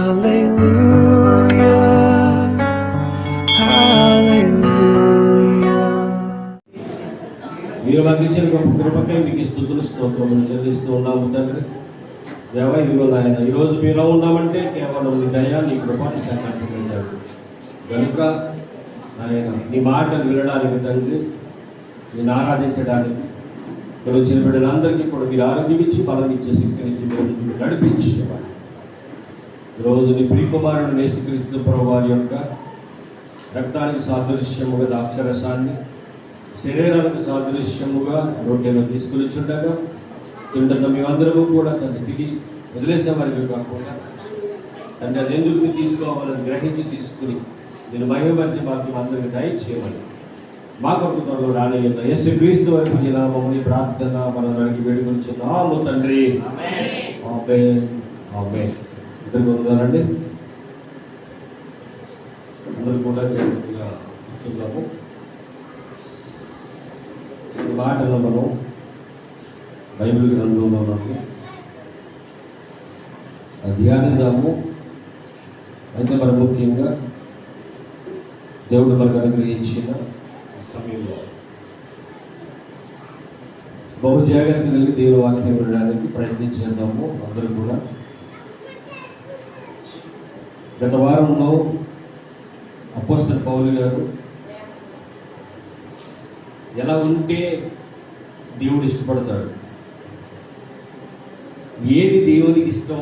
మీరు మాకు ఇచ్చిన గొప్ప కృపకై మీకు స్తుతులు స్తోత్రములు చెల్లిస్తూ ఉన్నాము తండ్రి. దేవ ఇదిగో నాయన ఈరోజు మీలో ఉన్నామంటే కేవలం నీ దయ నీ కృపని సంకల్పించాడు కనుక నాయన నీ మాటలు వినడానికి తండ్రి, నేను ఆరాధించడానికి ఇక్కడ వచ్చిన బిడ్డలందరికీ కూడా మీరు ఆరోగ్యం ఇచ్చి బలం ఇచ్చే శక్తిని ఇచ్చి మీరు నడిపించేవారు. ఈరోజు నీ ప్రియకుమారుడు యేసుక్రీస్తు ప్రభువు వారి యొక్క రక్తానికి సాదృశ్యముగా ద్రాక్షరసాన్ని, శరీరానికి సాదృశ్యముగా రొట్టెను తీసుకునిచుండగా తింటున్న మేమందరము కూడా తను తిరిగి వదిలేసే వారికి కాకుండా తండ్రి అది ఎందుకు తీసుకోవాలని గ్రహించి తీసుకుని నేను మహిమపరిచి మాకు అందరికీ దయచేయమని మా కొరకు త్వరలో రానియ్యండి. యేసుక్రీస్తు వైపు ఈ నామముని ప్రార్థన మనకి వేడుకొనిచున్నాము తండ్రి. ఆమేన్ ఆమేన్. ఇద్దరు ఉన్నారండి, అందరూ కూడా జాగ్రత్తగా కూర్చున్నాము. ఈ మాటలో మనం బైబిల్ గ్రంథంలో ఉన్నాము, ధ్యానిద్దాము. అయితే మరి ముఖ్యంగా దేవుడు మనకు అనుగ్రహించిన సమయంలో బహు జాగ్రత్త కలిగి దేవుని వాక్యం వినడానికి ప్రయత్నించేద్దాము అందరూ కూడా. గత వారంలో అపోస్తలుడైన పౌలు గారు ఎలా ఉంటే దేవుడు ఇష్టపడతాడు, ఏది దేవునికి ఇష్టం,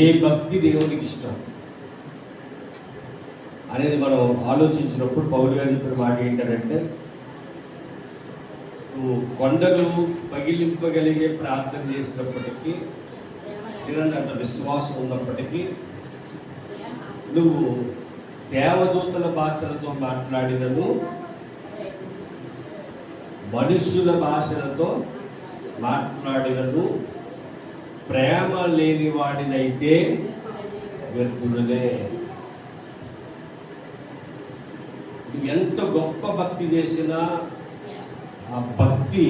ఏ భక్తి దేవునికి ఇష్టం అనేది మనం ఆలోచించినప్పుడు పౌలు గారు చెప్పిన మాట ఏంటంటే, నువ్వు కొండలు పగిలింపగలిగే ప్రార్థన చేసినప్పటికీ, నిరంతర విశ్వాసం ఉన్నప్పటికీ, నువ్వు దేవదూతల భాషలతో మాట్లాడినను మనుష్యుల భాషలతో మాట్లాడినను ప్రేమ లేని వాడినైతే వ్యర్థులనే. ఎంత గొప్ప భక్తి చేసినా ఆ భక్తి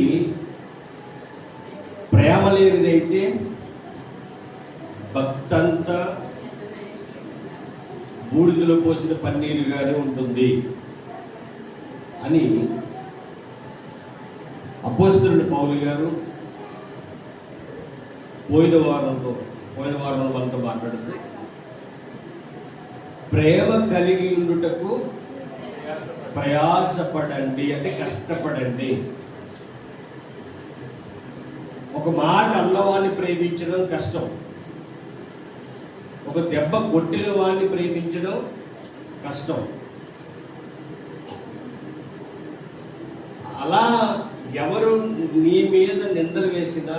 ప్రేమ లేనిదైతే భక్తి అంతా బూడిదలో పోసిన పన్నీరుగానే ఉంటుంది అని అపోస్తలుడైన పౌలు గారు పోయిన వారంలో మనతో మాట్లాడుతూ, ప్రేమ కలిగి ఉండుటకు ప్రయాసపడండి అంటే కష్టపడండి. ఒక మాట అన్నవాడిని ప్రేమించడం కష్టం, ఒక దెబ్బ కొట్టిన వాడిని ప్రేమించడం కష్టం. అలా ఎవరు నీ మీద నిందలు వేసినా,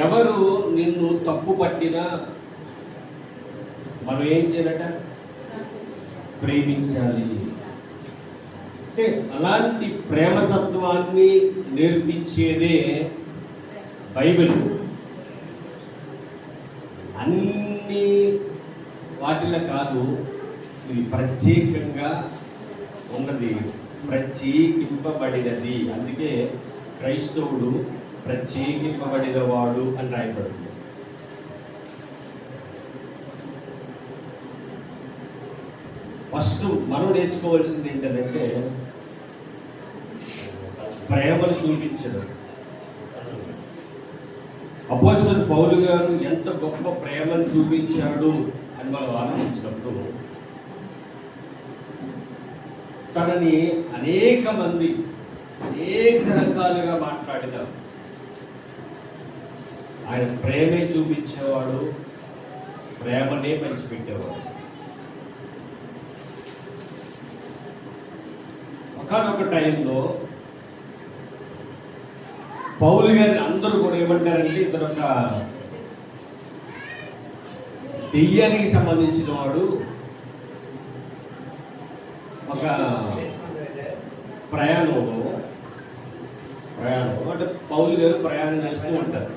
ఎవరు నిన్ను తప్పు పట్టినా మనం ఏం చేయాలట? ప్రేమించాలి. అంటే అలాంటి ప్రేమతత్వాన్ని నేర్పించేదే బైబిల్. అన్ని వాటిలో కాదు, ఇది ప్రత్యేకంగా ఉన్నది, ప్రత్యేకింపబడినది. అందుకే క్రైస్తవుడు ప్రత్యేకింపబడిన వాడు అని రాయబడింది. ఫస్ట్ మనం నేర్చుకోవాల్సింది ఏంటంటే ప్రేమను చూపించడం. అపోస్తలుడైన పౌలు గారు ఎంత గొప్ప ప్రేమను చూపించాడు అని మనం ఆలోచించినప్పుడు, తనని అనేక మంది అనేక రకాలుగా మాట్లాడినారు. ఆయన ప్రేమే చూపించేవాడు, ప్రేమనే పంచిపెట్టేవాడు. ఒకనొక టైంలో పౌలు గారిని అందరూ కూడా ఏమంటారంటే, ఇతను ఒక దెయ్యానికి సంబంధించిన వాడు, ఒక ప్రయాణంలో అంటే పౌలు గారు ప్రయాణం చేస్తూ ఉంటారు.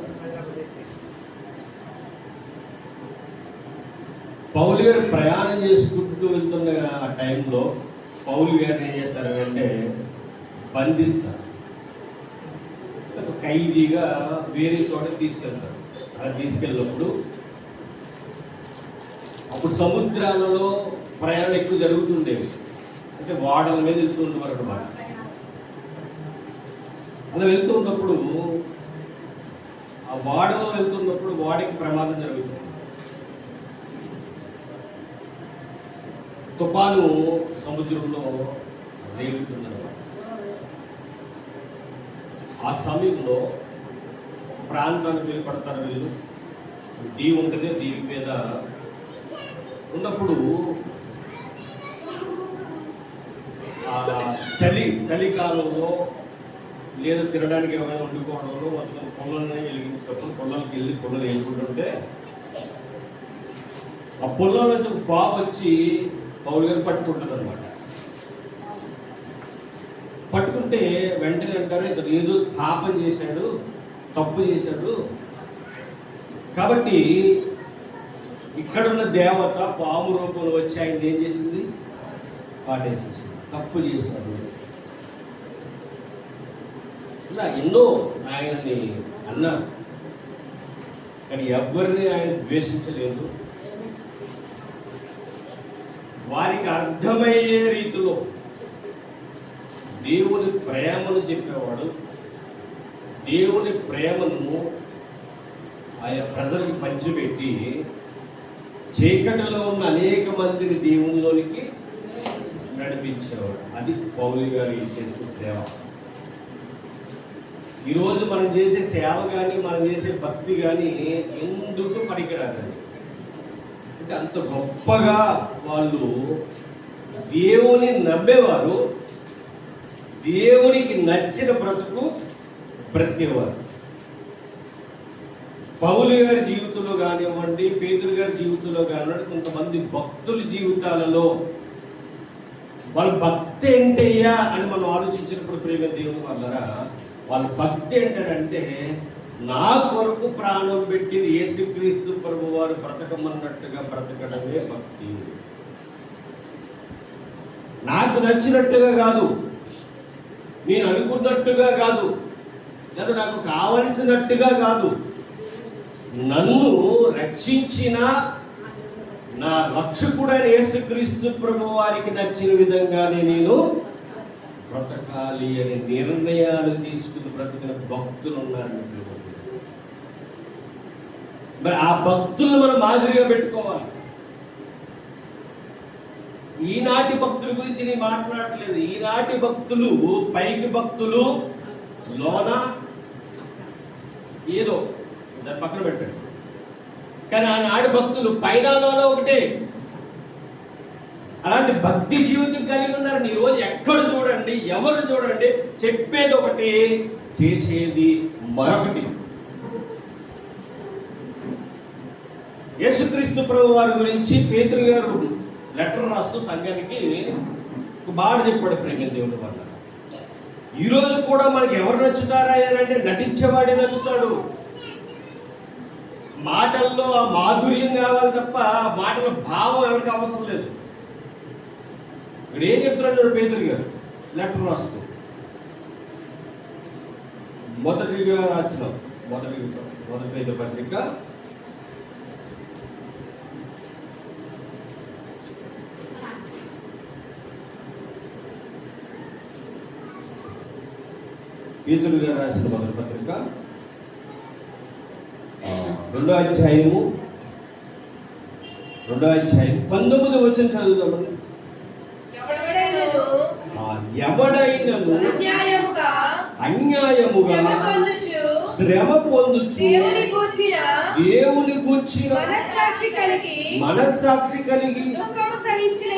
పౌలు గారు ప్రయాణం చేసుకుంటూ వెళ్తున్న ఆ టైంలో పౌలు గారు ఏం చేస్తారంటే బంధిస్తారు, ఖైదీగా వేరే చోటకి తీసుకెళ్తారు. అలా తీసుకెళ్ళినప్పుడు అప్పుడు సముద్రాలలో ప్రయాణం ఎక్కువ జరుగుతుండేవి, అంటే వాడల మీద వెళ్తూ ఉండేవారు అన్నమాట. అలా వెళ్తూ ఉన్నప్పుడు ఆ వాడలో వెళ్తున్నప్పుడు వాడికి ప్రమాదం జరుగుతుంది. తుఫాను సముద్రంలో రేగుతుందన్నమాట. ఆ సమయంలో ప్రాంతానికి వెళ్ళిపడతారు వీళ్ళు. దీవి ఉంటుంది, దీవి మీద ఉన్నప్పుడు చలికాలంలో లేదా తినడానికి ఏమైనా వండుకోవడంలో మొత్తం పొలాన్ని వెలిగించినప్పుడు పొలాలకు వెళ్ళి పొలాలు వేసుకుంటుంటే ఆ పొలం నుంచి ఒక బాబు వచ్చి పౌలు గారు పట్టుకుంటుంది అనమాట. పట్టుకుంటే వెంటనే అంటారు, ఇతను ఏదో పాపం చేశాడు, తప్పు చేశాడు, కాబట్టి ఇక్కడున్న దేవత పాము రూపంలో వచ్చి ఆయన ఏం చేసింది, పాటేసేసింది, తప్పు చేశాడు. ఇలా ఎన్నో ఆయన్ని అన్నారు, కానీ ఎవరిని ఆయన ద్వేషించలేదు. వారికి అర్థమయ్యే రీతిలో దేవుని ప్రేమను చెప్పేవాడు, దేవుని ప్రేమను ఆయా ప్రజలకు పంచిపెట్టి చీకటిలో ఉన్న అనేక మందిని దేవునిలోనికి నడిపించేవాడు. అది పౌలు గారు చేసే సేవ. ఈరోజు మనం చేసే సేవ కానీ మనం చేసే భక్తి కానీ ఎందుకు పనికిరాదండి. అంటే అంత గొప్పగా వాళ్ళు దేవుని నమ్మేవారు, దేవునికి నచ్చిన బ్రతుకు బ్రతికేవారు. పౌలు గారి జీవితంలో కానివ్వండి, పేతురు గారి జీవితంలో కానివ్వండి, కొంతమంది భక్తుల జీవితాలలో వాళ్ళ భక్తి ఏంటయ్యా అని మనం ఆలోచించినప్పుడు ప్రేమ దేవుని వల్లరా వాళ్ళ భక్తి ఏంటంటే నా కొరకు ప్రాణం పెట్టి యేసుక్రీస్తు ప్రభు వారు బ్రతకమన్నట్టుగా బ్రతకడమే భక్తి. నాకు నచ్చినట్టుగా కాదు, నేను అనుకున్నట్టుగా కాదు, లేదా నాకు కావలసినట్టుగా కాదు, నన్ను రక్షించిన నా రక్షకుడైన యేసుక్రీస్తు ప్రభు వారికి నచ్చిన విధంగానే నేను బ్రతకాలి అనే నిర్ణయాలు తీసుకుని బ్రతికిన భక్తులు ఉన్నారు. మరి ఆ భక్తులను మనం మాదిరిగా పెట్టుకోవాలి. ఈనాటి భక్తుల గురించి నేను మాట్లాడట్లేదు. ఈనాటి భక్తులు పైకి భక్తులు, లోన ఏదో దాని పక్కన పెట్టండి. కానీ ఆనాటి భక్తులు పైన లోన ఒకటే. అలాంటి భక్తి జీవితం కలిగి ఉన్నారు. ఈ రోజు ఎక్కడ చూడండి, ఎవరు చూడండి, చెప్పేది ఒకటి, చేసేది మరొకటి. యేసుక్రీస్తు ప్రభు వారి గురించి పేతురు గారు లెటర్ రాస్తూ సంఘానికి ఒక మాట చెప్పాడు. ప్రేమ దేవుని వల్ల ఈరోజు కూడా మనకి ఎవరు నచ్చుతారా అంటే నటించేవాడే నచ్చుతాడు. మాటల్లో ఆ మాధుర్యం కావాలి తప్ప మాటల భావం ఎవరికి అవసరం లేదు. ఇక్కడ ఏం చెప్తున్నాడు పేతురు గారు లెటర్ రాస్తూ, మొదటిగా రాసిన మొదటి పత్రిక 2వ అధ్యాయము 19వ వచనం చదువుతామండి. ఎవడైనను అన్యాయముగా శ్రమ పొందుచు దేవుని గూర్చిన మనస్సాక్షి కలిగి దుఃఖము సహించిన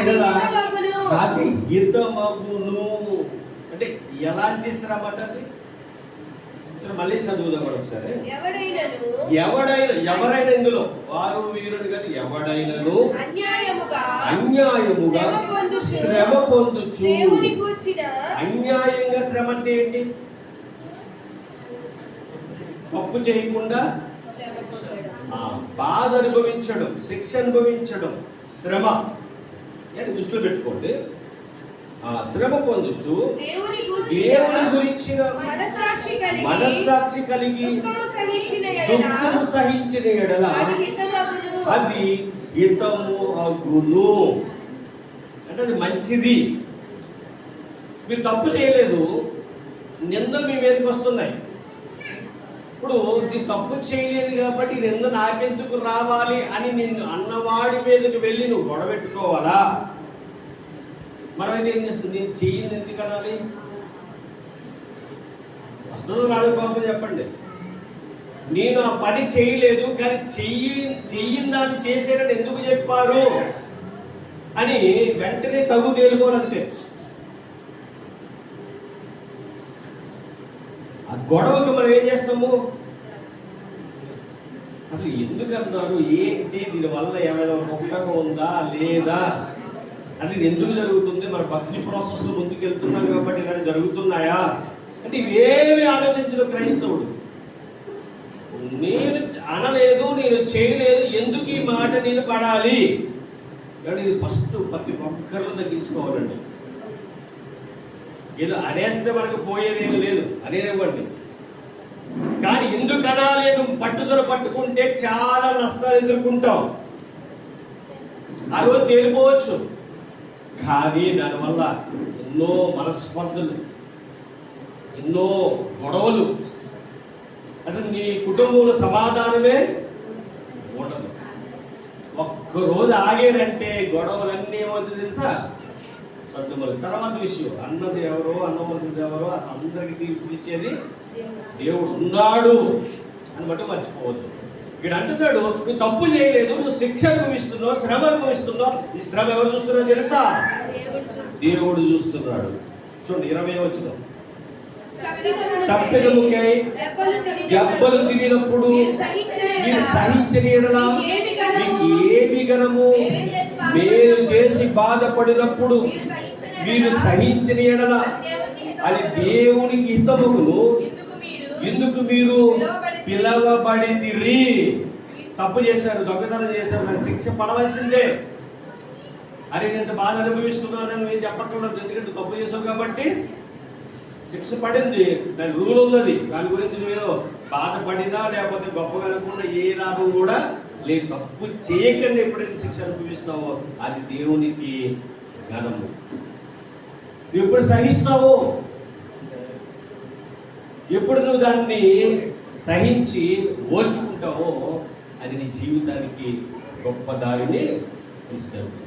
ఎడల అది హితమగును. అంటే ఎలాంటి శ్రమ అంటే మళ్ళీ చదువుదాం ఒకసారి. ఎవరైనా ఇందులో వారు వీరుడు కదా, ఎవడైనను అన్యాయముగా శ్రమ పొందుచు. అన్యాయంగా శ్రమ అంటే ఏంటి? తప్పు చేయకుండా బాధ అనుభవించడం, శిక్ష అనుభవించడం శ్రమ. దృష్టిలో పెట్టుకోండి. శ్రమ పొందుచు దేవుని గురించిన మనస్సాక్షి కలిగి దుఃఖము సహించిన ఎడల అది హితము అగును. అంటే అది మంచిది. మీరు తప్పు చేయలేదు, నిందలు మీ మీదకి వస్తున్నాయి. ఇప్పుడు నీ తప్పు చేయలేదు కాబట్టి నింద నాకెందుకు రావాలి అని నిన్ను అన్నవాడి మీదకి వెళ్ళి నువ్వు గొడవెట్టుకోవాలా? మనమైతే ఏం చేస్తుంది? నేను చెయ్యింది ఎందుకు అనాలి? వస్తుందో రాదు బాబు చెప్పండి. నేను ఆ పని చేయలేదు కానీ చెయ్యిన దాన్ని చేసేటట్టు ఎందుకు చెప్పారు అని వెంటనే తగు తేలుకోవాలంతే. ఆ గొడవకు మనం ఏం చేస్తాము? అసలు ఎందుకు అన్నారు, ఏంటి, దీనివల్ల ఏమైనా ఉపయోగం ఉందా లేదా, అది ఎందుకు జరుగుతుంది, మన భక్తి ప్రాసెస్లో ముందుకు వెళ్తున్నాం కాబట్టి ఇలాంటి జరుగుతున్నాయా అంటే ఇవేమి ఆలోచించిన క్రైస్తవుడు. నేను అనలేదు, నేను చేయలేదు, ఎందుకు ఈ మాట నేను పడాలి? కానీ ఇది ఫస్ట్ ప్రతి ఒక్కరిలో తగ్గించుకోవాలండి. ఏదో అనేస్తే మనకు పోయేదేమీ లేదు, అనేనివ్వండి. కానీ ఎందుకు అనాలి నువ్వు పట్టుదల పట్టుకుంటే చాలా నష్టాలు ఎదుర్కొంటాం. ఆ రోజు తేలిపోవచ్చు, కానీ దానివల్ల ఎన్నో మనస్పర్ధలు, ఎన్నో గొడవలు, అసలు నీ కుటుంబంలో సమాధానమే ఉండదు. ఒక్కరోజు ఆగేనంటే గొడవలన్నీ ఏమవుతుంది తెలుసా? సర్దుమలు. తర్వాత విషయం, అన్నది ఎవరో అన్నవలసింది ఎవరో అందరికి తీర్పు ఇచ్చేది దేవుడు ఉన్నాడు అని బట్టి మర్చిపోవద్దు. ఇక్కడ అంటున్నాడు, నువ్వు తప్పు చేయలేదు, నువ్వు శిక్ష అనుభవిస్తున్నావు, శ్రమ అనుభవిస్తున్నావు. ఈ శ్రమ ఎవరు చూస్తున్నారో తెలుసా? దేవుడు చూస్తున్నాడు. చూడండి 20వ వచనం. తప్పిదముకై దెబ్బలు తిరిగినప్పుడు మీరు సహించని యెడల మీకు ఏమి గనము, మేలు చేసి బాధపడినప్పుడు మీరు సహించని యెడల అది దేవునికి హితమును. ఎందుకు మీరు పిలవబడితిరి? తప్పు చేశారు, దొంగతనం చేశారు, నాకు శిక్ష పడవలసిందే. అరే నేను బాధ అనుభవిస్తున్నానని నేను చెప్పకూడదు, ఎందుకంటే తప్పు చేశావు కాబట్టి శిక్ష పడింది, దాని రూల్ ఉన్నది. దాని గురించి నేను బాధపడినా లేకపోతే గొప్పగా అనుకున్న ఏ లాభం కూడా లేదు. తప్పు చేయకుండా ఎప్పుడైతే శిక్ష అనుభవిస్తావో అది దేవునికి ఘనము. ఎప్పుడు సహిస్తావో, ఎప్పుడు నువ్వు దాన్ని సహించి ఓర్చుకుంటావో అది నీ జీవితానికి గొప్ప దారిని తీసుకెళ్తుంది.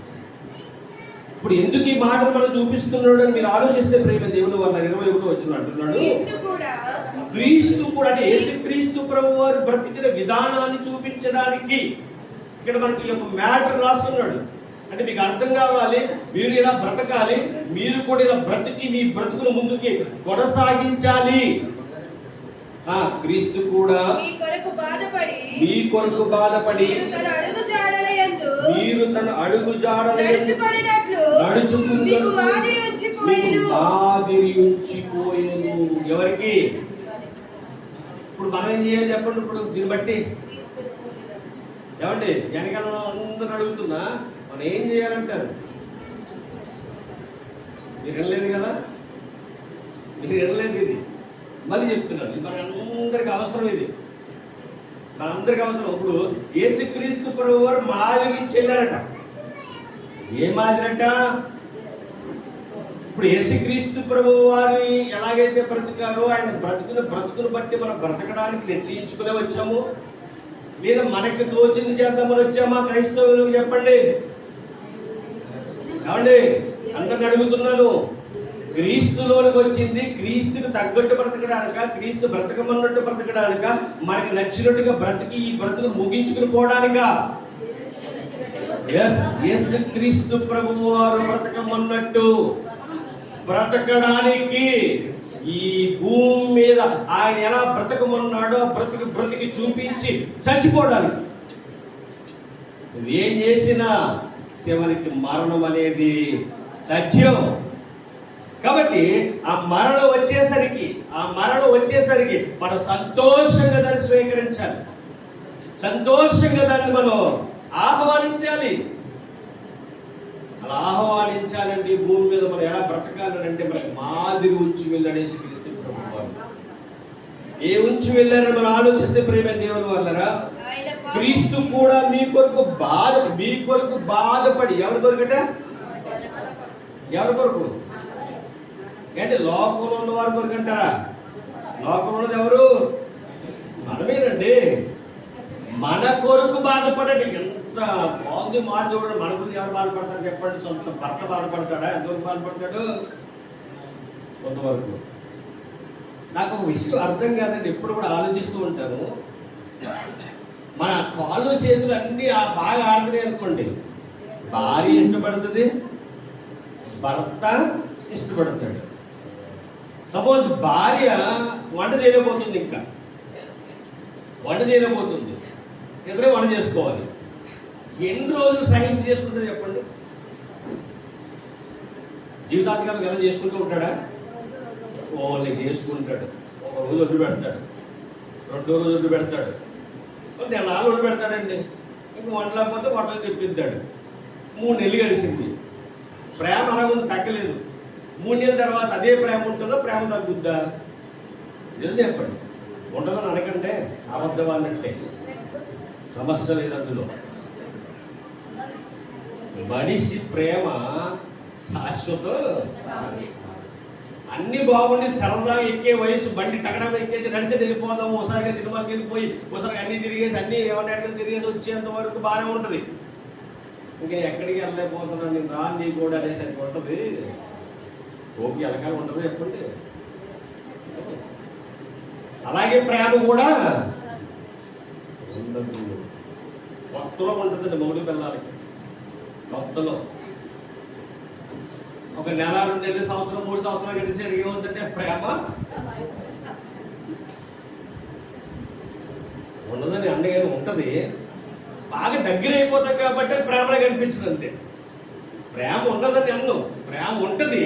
ఇప్పుడు ఎందుకు ఈ మాటలు మనం చూపిస్తున్నాడు అని మీరు ఆలోచిస్తే ప్రేమ దేవుని వల్ల 21వ వచనం అంటున్నాడు, క్రీస్తు కూడా అంటే యేసు క్రీస్తు ప్రభు వారు బ్రతికిన విధానాన్ని చూపించడానికి ఇక్కడ మనకి ఒక మ్యాటర్ రాస్తున్నాడు. అంటే మీకు అర్థం కావాలి, మీరు ఇలా బ్రతకాలి, మీరు కూడా ఇలా బ్రతికి మీ బ్రతుకును ముందుకి కొనసాగించాలి. క్రీస్తు కూడా మీ కొరకు బాధపడి మీరు తన అడుగు జాడలయందు నడుచుకున్నట్టు మాదిరి ఉంచిపోయేను. ఎవరికి? ఇప్పుడు మనం ఏం చేయాలి చెప్పండి? ఇప్పుడు దీన్ని బట్టి ఏమండి వెనకాల అందరూ అడుగుతున్నా మనం ఏం చేయాలంటారు? మీరు వినలేదు కదా, మీరు వినలేదు. ఇది మళ్ళీ చెప్తున్నాను, ఇది మనందరికి అవసరం. ఇది మనందరికి అవసరం. ఇప్పుడు యేసుక్రీస్తు ప్రభు వారు మాదిరి చెల్లారట. ఏ మాదిరట? ఇప్పుడు యేసుక్రీస్తు ప్రభు వారిని ఎలాగైతే బ్రతికారో ఆయన బ్రతుకును బట్టి మనం బ్రతకడానికి నిశ్చయించుకునే వచ్చాము, లేదా మనకి తోచింది చేద్దామని వచ్చామా క్రైస్తవులకు? చెప్పండి ఏమండి, అందరిని అడుగుతున్నాను. క్రీస్తులోనికి వచ్చింది క్రీస్తుకు తగ్గట్టు బ్రతకడానిక, క్రీస్తు బ్రతకమన్నట్టు బ్రతకడానిక, మనకి నచ్చినట్టుగా బ్రతికి ఈ బ్రతుకు ముగించుకుని పోవడానిక? యేసు క్రీస్తు ప్రభువు వారు బ్రతకమన్నట్టు బ్రతకడానికి ఈ భూమి మీద ఆయన ఎలా బ్రతకమన్నాడో బ్రతికి చూపించి చచ్చిపోవడానికి. నువ్వేం చేసినా చివరికి మరణం అనేది సత్యం. కాబట్టి ఆ మరణం వచ్చేసరికి మనం సంతోషంగా దాన్ని స్వీకరించాలి, సంతోషంగా దాన్ని మనం ఆహ్వానించాలి. అలా ఆహ్వానించాలంటే భూమి మీద మనం ఎలా బ్రతకాలంటే మనకి మాదిరి ఉంచి వెళ్ళనేసి క్రీస్తు ప్రభువు వారు ఏ ఉంచి వెళ్ళారని మనం ఆలోచిస్తే ప్రేమ దేవుని వల్లరా క్రీస్తు కూడా మీ కొరకు బాధపడి, ఎవరి కొరకట? ఎవరి కొరకు? అంటే లోకంలో ఉన్న వారి కొరకు అంటారా? లోకంలో ఉన్నది ఎవరు? మనమేనండి. మన కొరకు బాధపడండి. ఎంత బాగుంది మాట చూడండి. మన గురించి ఎవరు బాధపడతారు చెప్పండి? సొంత భర్త బాధపడతాడా? ఎంతవరకు బాధపడతాడు? కొంతవరకు. నాకు ఒక విషయం అర్థం కాదండి, ఎప్పుడు కూడా ఆలోచిస్తూ ఉంటాను. మన కాళ్ళు చేతులు అన్నీ బాగా ఆడుతున్నాయి అనుకోండి, భార్య ఇష్టపడుతుంది, భర్త ఇష్టపడతాడు. సపోజ్ భార్య వంట చేయలేకపోతుంది, ఇంకా వంట చేయలేకపోతుంది, ఇద్దరే వంట చేసుకోవాలి. ఎన్ని రోజులు సహించి చేసుకుంటాడు చెప్పండి? జీవితాంతకాలం ఎలా చేసుకుంటూ ఉంటాడా? ఓన్లీ చేసుకుంటాడు. ఒక రోజు వడ్డు పెడతాడు, 2వ రోజు వడ్డు పెడతాడు, 4 వడ్డు పెడతాడండి. ఇంక వంటలేకపోతే వంటలు తెప్పిస్తాడు. 3 నెలలు గడిచింది, ప్రేమ అలాగుంది, తగ్గలేదు. 3 నెలల తర్వాత అదే ప్రేమ ఉంటుందో, ప్రేమ తగ్గుద్దా? నిజం చెప్పండి. ఉండదని అనకంటే అబద్ధం అన్నట్టే, సమస్య లేదు అందులో. మనిషి ప్రేమ శాశ్వతం. అన్ని బాగుండి సరదాగా ఎక్కే వయసు, బండి టకటగా ఎక్కేసి నడిచి వెళ్ళిపోదాము, ఒకసారిగా సినిమాకి వెళ్ళిపోయి ఒకసారి అన్ని తిరిగేసి అన్ని ఏమన్నా తిరిగేసి వచ్చేంత వరకు బాగానే ఉంటుంది. ఇంకా ఎక్కడికి వెళ్ళలేకపోతున్నాను నేను, రా నీ కూడా అనేసరికి ఉంటుంది. ఓకే, ఎలకాలం ఉంటుంది చెప్పండి. అలాగే ప్రేమ కూడా ఉండదు. కొత్తలో ఉంటుందండి మౌడి పిల్లలకి. కొత్తలో ఒక నెల, 2 నెలలు, సంవత్సరం, 3 సంవత్సరాలు గడిచేసరికి ఏమవుతుందంటే ప్రేమ ఉండదని అన్నయ్య ఉంటుంది. బాగా దగ్గర అయిపోతాం కాబట్టి ప్రేమలో కనిపించదు అంతే. ప్రేమ ఉండదని అన్ను, ప్రేమ ఉంటుంది.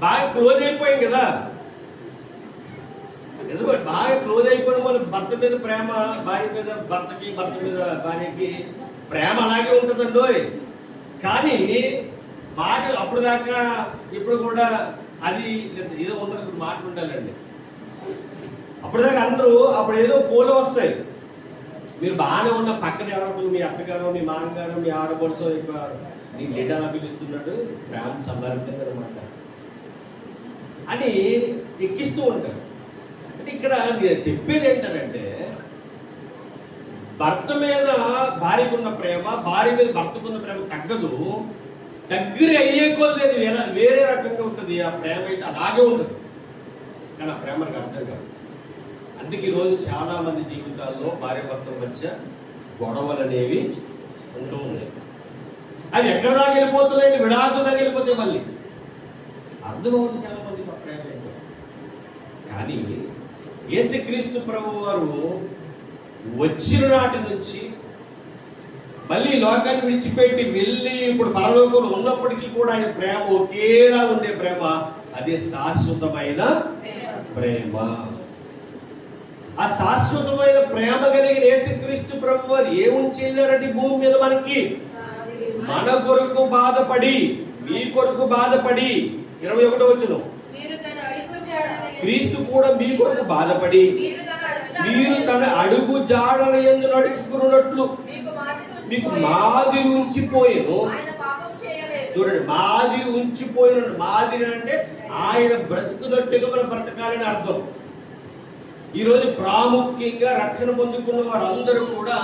బాగా క్లోజ్ అయిపోయాం కదా, నిజమే. బాగా క్లోజ్ అయిపోయిన మన భర్త మీద ప్రేమ, భార్య మీద భర్తకి, భర్త మీద భార్యకి ప్రేమ అలాగే ఉంటుందండి. కానీ మాటలు అప్పుడు దాకా ఇప్పుడు కూడా అది ఏదో ఉందని ఇప్పుడు మాటలు ఉండాలండి. అప్పుడు దాకా అందరూ అప్పుడు ఏదో ఫోన్లో వస్తాయి. మీరు బాగానే ఉన్న పక్కన ఎవరో మీ అత్తగారు, మీ మామగారు, మీ ఆడపడుచో నీ డేటాను పిలుస్తున్నాడు, ప్రేమ సంపాదించారు అనమాట అని ఎక్కిస్తూ ఉంటారు. అంటే ఇక్కడ నేను చెప్పేది ఏంటంటే, భర్త మీద భార్యకున్న ప్రేమ, భార్య మీద భర్తకున్న ప్రేమ తగ్గదు. దగ్గర అయ్యే కొద్ది ఎలా వేరే రకంగా ఉంటుంది. ఆ ప్రేమ అయితే అలాగే ఉంటుంది, కానీ ఆ ప్రేమ మనకు అర్థం కాదు. అందుకే ఈరోజు చాలా మంది జీవితాల్లో భార్య భర్తల మధ్య గొడవలు అనేవి ఉంటూ ఉన్నాయి. అవి ఎక్కడ దాకా వెళ్ళిపోతున్నాయండి? విడాకుల దాకా వెళ్ళిపోతాయి. మళ్ళీ అర్థమవుతుంది చాలా మంది ప్రేమ. కానీ యేసుక్రీస్తు ప్రభు వారు వచ్చిన నాటి నుంచి మళ్ళీ లోకాన్ని విడిచిపెట్టి వెళ్ళి ఇప్పుడు పరలోకంలో ఉన్నప్పటికీ కూడా ఆయన ప్రేమ ఒకేలా ఉండే ప్రేమ. అదే శాశ్వతమైన ప్రేమ. ఆ శాశ్వతమైన ప్రేమ కలిగిన యేసుక్రీస్తు ప్రభు వారు ఏముంచెళ్ళారంటే భూమి మీద మనకి, మన కొరకు బాధపడి, మీ కొరకు బాధపడి. 21వ వచనం, క్రీస్తు కూడా మీ కొరకు బాధపడి మీరు తన అడుగు జాడల యందు నడుచుకున్నట్లు మీకు మాదిరి ఉంచిపోయేను. చూడండి, మాదిరి ఉంచిపోయిన, మాదిరి అంటే ఆయన బ్రతుకున్నట్టుగా మనం బ్రతకాలని అర్థం. ఈరోజు ప్రాముఖ్యంగా రక్షణ పొందుకున్న వారందరూ కూడా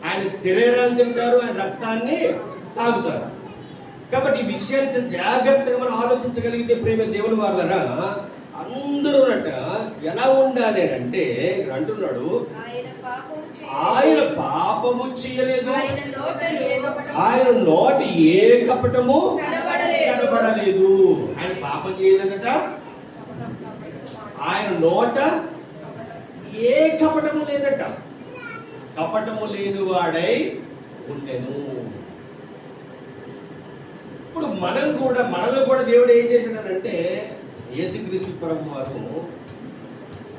ఆయన శరీరాన్ని తింటారు, ఆయన రక్తాన్ని తాగుతారు. కాబట్టి ఈ విషయాన్ని జాగ్రత్తగా మనం ఆలోచించగలిగితే ప్రేమ దేవుని వాళ్ళరా అందరూ ఎలా ఉండాలి అంటే అంటున్నాడు, ఆయన పాపము చేయలేదు, ఆయన నోటి ఏ కపటము కనబడలేదు. ఆయన పాపం చేయలేదట, ఆయన నోట ఏ కపటము లేదట, కపటము లేని వాడై ఉండెను. ఇప్పుడు మనలో కూడా దేవుడు ఏం చేశాడంటే, యేసుక్రీస్తు ప్రభు వారు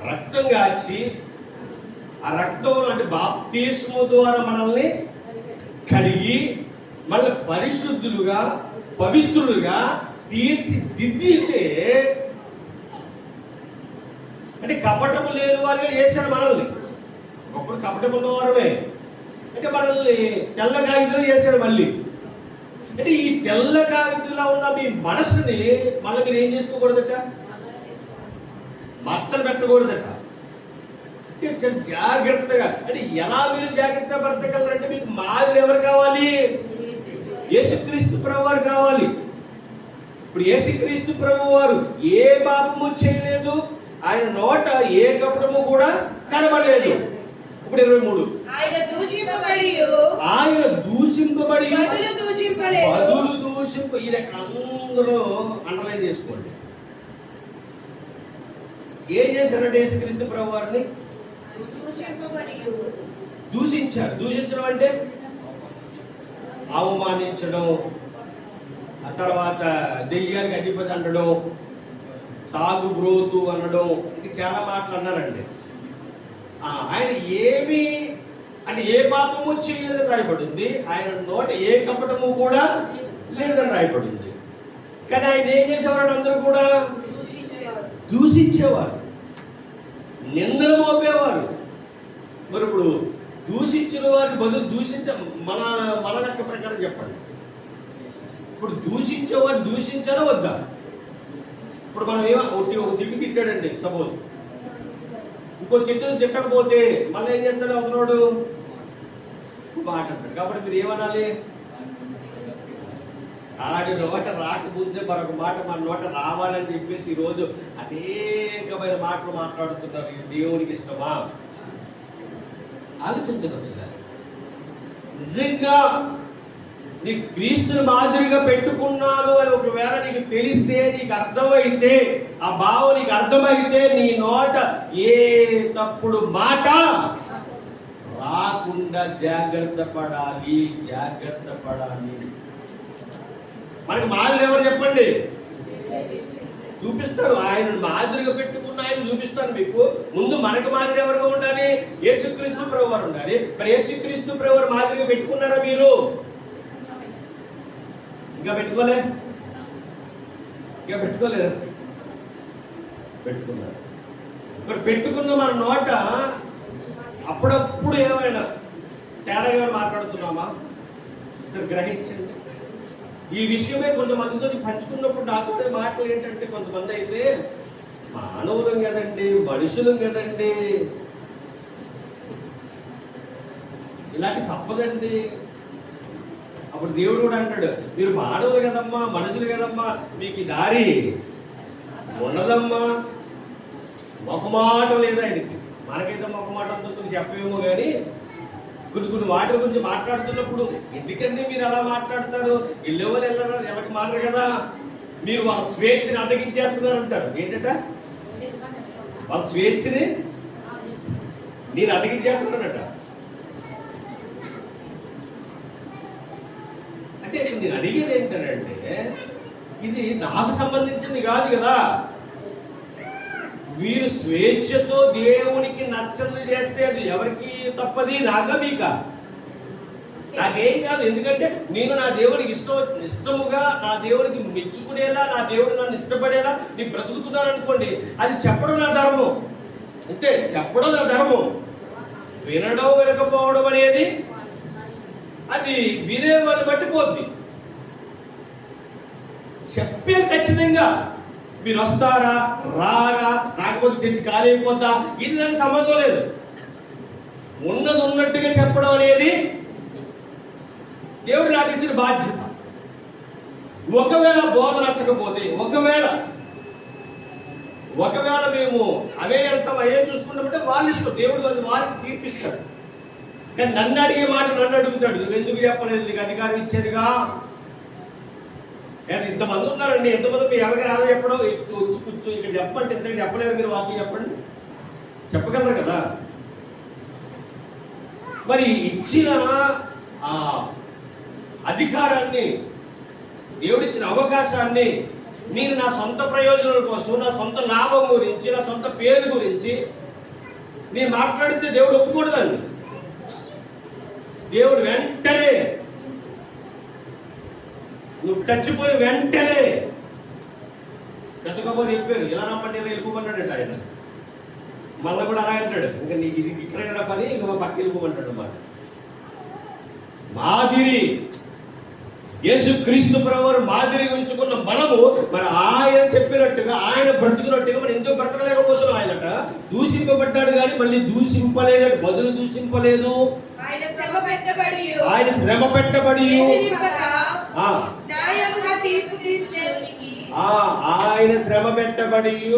రక్తం కాచి, ఆ రక్తంలో అంటే బాప్తిస్మము ద్వారా మనల్ని కడిగి మనల్ని పరిశుద్ధులుగా, పవిత్రులుగా తీర్చిదిద్దితే, అంటే కపటము లేని వారిగా చేశాడు మనల్ని. ఒకప్పుడు కపటం ఉన్నవారమే, అంటే మనల్ని తెల్ల కాగితాలు చేశాడు మళ్ళీ. అంటే ఈ తెల్ల కాగితంలో ఉన్న మీ మనసుని మళ్ళీ మీరు ఏం చేసుకోకూడదట, మచ్చలు పెట్టకూడదట. అంటే చాలా జాగ్రత్తగా, అంటే ఎలా మీరు జాగ్రత్త బ్రతకగలరంటే మీకు మాదిరి ఎవరు కావాలి? యేసుక్రీస్తు ప్రభువారు కావాలి. ఇప్పుడు యేసుక్రీస్తు ప్రభువారు ఏ పాపము చేయలేదు, ఆయన నోట ఏ కపటము కూడా కనబడలేదు. ఇప్పుడు 23 ఆయన దూషింపబడి బదులు దూషింప. ఇది అందరూ అండర్లైన్ చేసుకోండి. ఏం చేశారంటే యేసుక్రీస్తు ప్రభువారిని దూషించారు. దూషించడం అంటే అవమానించడం, ఆ తర్వాత దెయ్యానికి అధిపతి అనడం, తాగు బ్రోతు అనడం, ఇంక చాలా మాటలు అన్నారండి. ఆయన ఏమి అంటే ఏ పాపము చేయలేదని రాయబడింది, ఆయన నోట ఏ కపటము కూడా లేదని రాయబడింది. కానీ ఆయన ఏం చేసేవారు? అందరూ కూడా దూషించేవారు, నిందలు మోపేవారు. మరి ఇప్పుడు దూషించిన వారిని బదులు మన లెక్క ప్రకారం చెప్పండి. ఇప్పుడు దూషించేవారు దూషించాలా వద్దా? ఇప్పుడు మనం ఒక తిట్టు తిట్టాడండి సపోజ్, ఇంకో తిట్టును తిట్టకపోతే మళ్ళీ ఏం చేస్తాడు ఒకనోడు మాట అంటాడు. కాబట్టి మీరు ఏమనాలి? ఆడి నోట రాకపోతే మరొక మాట మన నోట రావాలని చెప్పేసి ఈరోజు అనేకమైన మాటలు మాట్లాడుతున్నారు. దేవునికి ఇష్టమా? ఆలోచించండి ఒకసారి. నిజంగా నీ క్రీస్తుని మాదిరిగా పెట్టుకున్నాను అని ఒకవేళ నీకు తెలిస్తే, నీకు అర్థమైతే, ఆ భావం నీకు అర్థమైతే, నీ నోట ఏ తప్పుడు మాట రాకుండా జాగ్రత్త పడాలి. మనకి మాదిరి ఎవరు చెప్పండి? చూపిస్తారు. ఆయన మాదిరిగా పెట్టుకున్న ఆయన చూపిస్తారు మీకు. ముందు మనకు మాదిరి ఎవరుగా ఉండాలి? యేసుక్రీస్తు ప్రభువారు ఉండాలి. మరి యేసుక్రీస్తు ప్రభువారు మాదిరిగా పెట్టుకున్నారా మీరు? ఇంకా పెట్టుకోలేదు. మరి పెట్టుకున్న మన నోట అప్పుడప్పుడు ఏమైనా తేడాగా మాట్లాడుతున్నామా? సరే గ్రహించండి. ఈ విషయమే కొంతమందితో పంచుకున్నప్పుడు నాతో మాటలు ఏంటంటే, కొంతమంది అయితే మానవులం కదండి, మనుషులం కదండి, ఇలాంటి తప్పదండి. అప్పుడు దేవుడు కూడా అంటాడు, మీరు మానవులు కదమ్మా, మనుషులు కదమ్మా, మీకు ఈ దారి ఉండదమ్మా. మొక్కమాట లేదు ఆయనకి. మనకైతే మొక్కమాట అంతా చెప్పేమో కానీ కొన్ని వాటి గురించి మాట్లాడుతున్నప్పుడు ఎందుకంటే మీరు అలా మాట్లాడతారు, వెళ్ళేవాళ్ళు వెళ్ళకి మారరు కదా, మీరు వాళ్ళ స్వేచ్ఛని అడ్డగించేస్తున్నారు అంటారు. ఏంటంట? వాళ్ళ స్వేచ్ఛని నేను అడ్డగించేస్తున్నానట. అంటే నేను అడిగేది ఏంటంటే, ఇది నాకు సంబంధించింది కాదు కదా. మీరు స్వేచ్ఛతో దేవునికి నచ్చని చేస్తే అది ఎవరికి తప్పది? నాగా మీకా? నాకేం కాదు. ఎందుకంటే నేను నా దేవునికి ఇష్టముగా, నా దేవునికి మెచ్చుకునేలా, నా దేవుడు నన్ను ఇష్టపడేలా నీ బ్రతుకుతున్నాను అనుకోండి, అది చెప్పడం నా ధర్మం. అంతే, చెప్పడం నా ధర్మం. వినడం వినకపోవడం అనేది అది వినే వాళ్ళు బట్టి పోద్ది. చెప్పే ఖచ్చితంగా మీరు వస్తారా రారా, రాకపోతే తెచ్చి కాలేకపోతా, ఇది నాకు సంబంధం లేదు. ఉన్నది ఉన్నట్టుగా చెప్పడం అనేది దేవుడు నాకు ఇచ్చిన బాధ్యత. ఒకవేళ బోధ నచ్చకపోతే, ఒకవేళ మేము అవే వెళ్తాం, అవే చూసుకుంటామంటే వాళ్ళ ఇష్టం, దేవుడు అది వారికి తీర్పిస్తాడు. కానీ నన్ను అడిగే మాట నన్ను అడుగుతాడు, నువ్వు ఎందుకు చెప్పలేదు, నీకు అధికారం ఇచ్చేదిగా. ఇంతమంది ఉన్నారండి, ఎంతమంది మీ ఎవరికి రాదో చెప్పడం, వచ్చి కూర్చో ఇక్కడ చెప్పండి, ఇంతకు చెప్పలేరు మీరు, వాకి చెప్పండి, చెప్పగలరు కదా. మరి ఇచ్చిన ఆ అధికారాన్ని, దేవుడిచ్చిన అవకాశాన్ని నేను నా సొంత ప్రయోజనాల కోసం, నా సొంత లాభం గురించి, నా సొంత పేరు గురించి నేను మాట్లాడితే దేవుడు ఒప్పుకూడదండి. దేవుడు వెంటనే, నువ్వు చచ్చిపోయి వెంటనే వెతకపోయి చెప్పారు, ఇలా రమ్మంటే ఇలా వెళ్ళిపోమన్నాడు ఆయన. మళ్ళీ కూడా అలా అంటాడు, ఇంకా నీకు ఇది ఇక్కడ పని, ఇంకా మా పక్క వెళ్ళిపోమంటాడు అన్నమాట. మాదిరి. యేసుక్రీస్తు ప్రభువారు మాదిరి ఉంచుకున్న మనము మరి ఆయన చెప్పినట్టుగా ఆయన బ్రతుకున్నట్టుగా మనం ఎందుకు బ్రతకలేకపోతున్నాం? ఆయనట దూషింపబడ్డాడు కానీ మళ్ళీ దూషింపలేదు, బదులు దూషింపలేదు. ఆయన శ్రమ పెట్టబడి ఆయన శ్రమ పెట్టబడి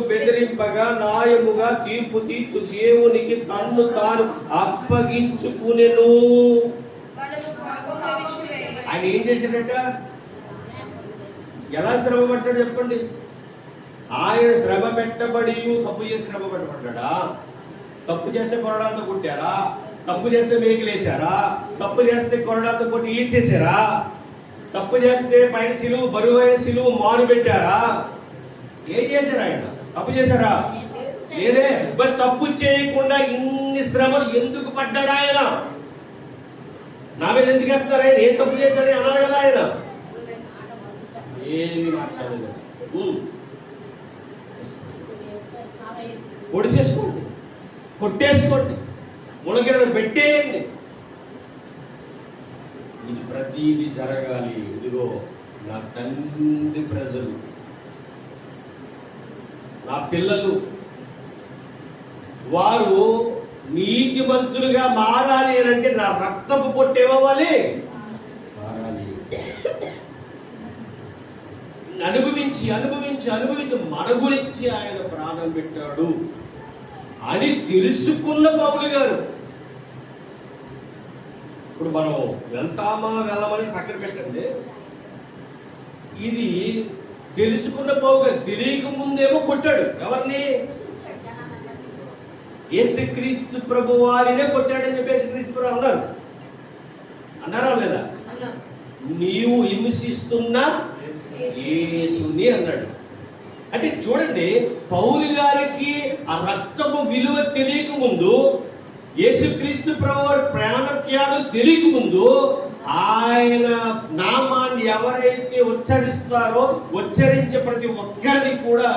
బెదిరింపగా న్యాయముగా తీర్పు తీర్చు దేవునికి తన్ను తాను అప్పగించుకునెను. ఆయన ఏం చేశాడట? ఎలా శ్రమ పడ్డాడు చెప్పండి? ఆయన శ్రమ పెట్టబడి తప్పు చేసి శ్రమ పెట్టబడ్డా? తప్పు చేస్తే కొరడాలతో కొట్టారా? తప్పు చేస్తే మేకులేసారా? తప్పు చేస్తే కొరడాలతో కొట్టి ఈడ్చేసారా? తప్పు చేస్తే పైన సిలువు, బరువైన సిలువు మారు పెట్టారా? ఏం చేశారు? ఆయన తప్పు చేశారా? లేదే. మరి తప్పు చేయకుండా ఇన్ని శ్రమలు ఎందుకు పడ్డాడు ఆయన? నా మీద ఎందుకు వేస్తారు? ఆయన ఏం తప్పు చేశారని అన్నారు కదా. ఆయన ఏమి మాట్లాడలేదు. పొడిచేసుకోండి, కొట్టేసుకోండి, మునగిరను పెట్టేయండి. ఇది ప్రతిదీ జరగాలి. ఇదిగో నా తండ్రి ప్రజలు, నా పిల్లలు, వారు నీతిమంతులుగా మారాలి అంటే నా రక్తపు పొట్టు ఏమవ్వాలి? మారాలి. అనుభవించి అనుభవించి అనుభవించి మన గురించి ఆయన ప్రాణం పెట్టాడు అని తెలుసుకున్న పౌలు గారు. ఇప్పుడు మనం వెళ్తామా వెళ్ళమని పక్కన పెట్టండి. ఇది తెలుసుకున్న పౌలు గారు తెలియక ముందేమో కొట్టాడు. ఎవరిని? యేసుక్రీస్తు ప్రభు వారినే కొట్టాడని చెప్పి యేసుక్రీస్తు ప్రభు అన్నారా లేదా? నీవు హింసిస్తున్న యేసుని అన్నాడు. అంటే చూడండి, పౌలు గారికి ఆ రక్తపు విలువ తెలియక ముందు, యేసుక్రీస్తు ప్రభు వారి ప్రాణత్యాలు తెలియక ముందు, ఆయన నామాన్ని ఎవరైతే ఉచ్చరిస్తారో ఉచ్చరించే ప్రతి ఒక్కరిని కూడా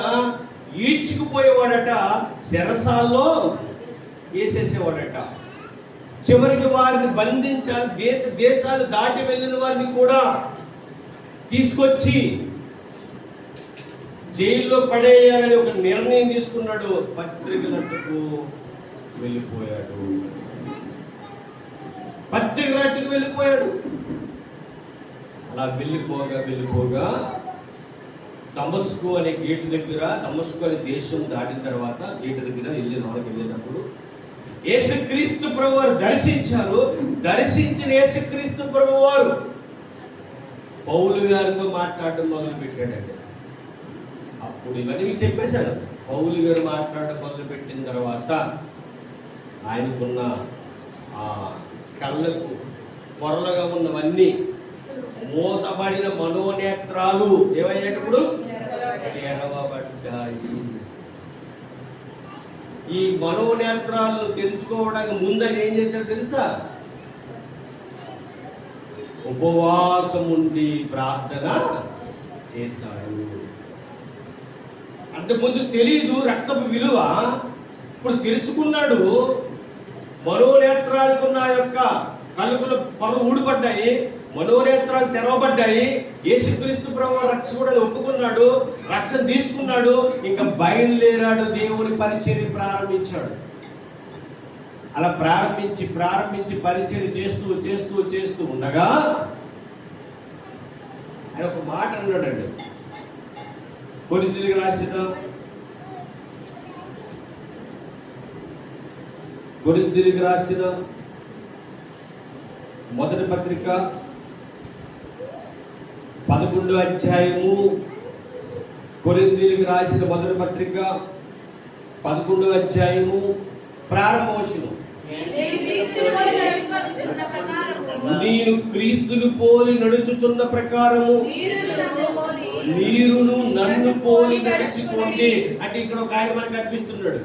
ఈడ్చుకుపోయేవాడట, శరసాల్లో వేసేసేవాడట. చివరికి వారిని బంధించాలి, దేశాలు దాటి వెళ్ళిన వారిని కూడా తీసుకొచ్చి జైల్లో పడేయాలని ఒక నిర్ణయం తీసుకున్నాడు. పత్రికలకు వెళ్ళిపోయాడు. పత్రికలకు వెళ్ళిపోయాడు. అలా వెళ్ళిపోగా దమస్కు అనే గేటు దగ్గర, దమస్కు అనే దేశం దాటిన తర్వాత గేటు దగ్గర వెళ్ళేటప్పుడు యేసుక్రీస్తు ప్రభు వారు దర్శించారు. దర్శించిన యేసుక్రీస్తు ప్రభు వారు పౌలు గారితో మాట్లాడడం మొదలు పెట్టాడండి. అప్పుడు ఇవన్నీ మీకు చెప్పేశాను. పౌలు గారు మాట్లాడడం మొదలు పెట్టిన తర్వాత ఆయనకున్న ఆ కళ్ళకు పొరలుగా ఉన్నవన్నీ మూతబడిన మనోనేత్రాలు ఏమయ్యేటప్పుడు ఎరవబడ్డాయి. ఈ మనోనేత్రాలను తెరుచుకోవడానికి ముందని ఏం చేశాడు తెలుసా? ఉపవాసం ఉండి ప్రార్థన చేశాడు. అంతకుముందు తెలియదు రక్తపు విలువ, ఇప్పుడు తెలుసుకున్నాడు. మనోనేత్రాలకున్న యొక్క కలుపుల పొర ఊడిపడ్డాయి, మనోనేత్రాలు తెరవబడ్డాయి. యేసుక్రీస్తు ప్రభువు రక్షకుడని ఒప్పుకున్నాడు, రక్షణ తీసుకున్నాడు. ఇంకా బయలుదేరాడు, దేవుని పరిచర్య ప్రారంభించాడు. అలా ప్రారంభించి పరిచర్య చేస్తూ ఉండగా ఆయన ఒక మాట అన్నాడండి. కొరింథీయులకు రాసిన మొదటి పత్రిక 11వ అధ్యాయము. కొరింథీయులకు రాసిన మొదటి పత్రిక 11వ అధ్యాయము ప్రారంభవచనం. నేను క్రీస్తును పోలి నడుచుచున్న ప్రకారము మీరును నన్ను పోలి నడుచుకోండి. అంటే ఇక్కడ ఒక ఆయన మనకు కనిపిస్తున్నాడు.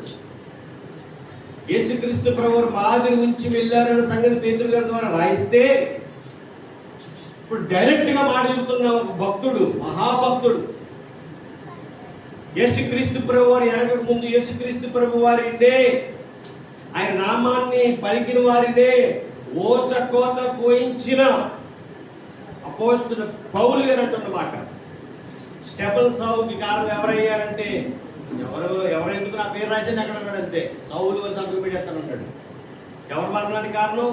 యేసుక్రీస్తు ప్రభువు మాదిరి ఉంచి వెళ్ళారన్న సంగతి పేతురు గారి ద్వారా రాయిస్తే, ఇప్పుడు డైరెక్ట్ గా మాట చెబుతున్న ఒక భక్తుడు, మహాభక్తుడు, యేసుక్రీస్తు ప్రభు వారి ఎరగక ముందు యేసుక్రీస్తు ప్రభు వారినే, ఆయన నామాన్ని పలికిన వారినే, ఓచకోత కోయించిన అపోస్తలుడు పౌలు గారు అంటున్నమాట. స్టెఫెన్ సౌలుకి కారణం ఎవరయ్యారంటే, ఎవరెందుకు నా పేరు రాసింది అక్కడ అన్నాడు అంతే. సౌలు అని సంతకం పెట్టేస్తానంటాడు. ఎవరు మరణానికి కారణం?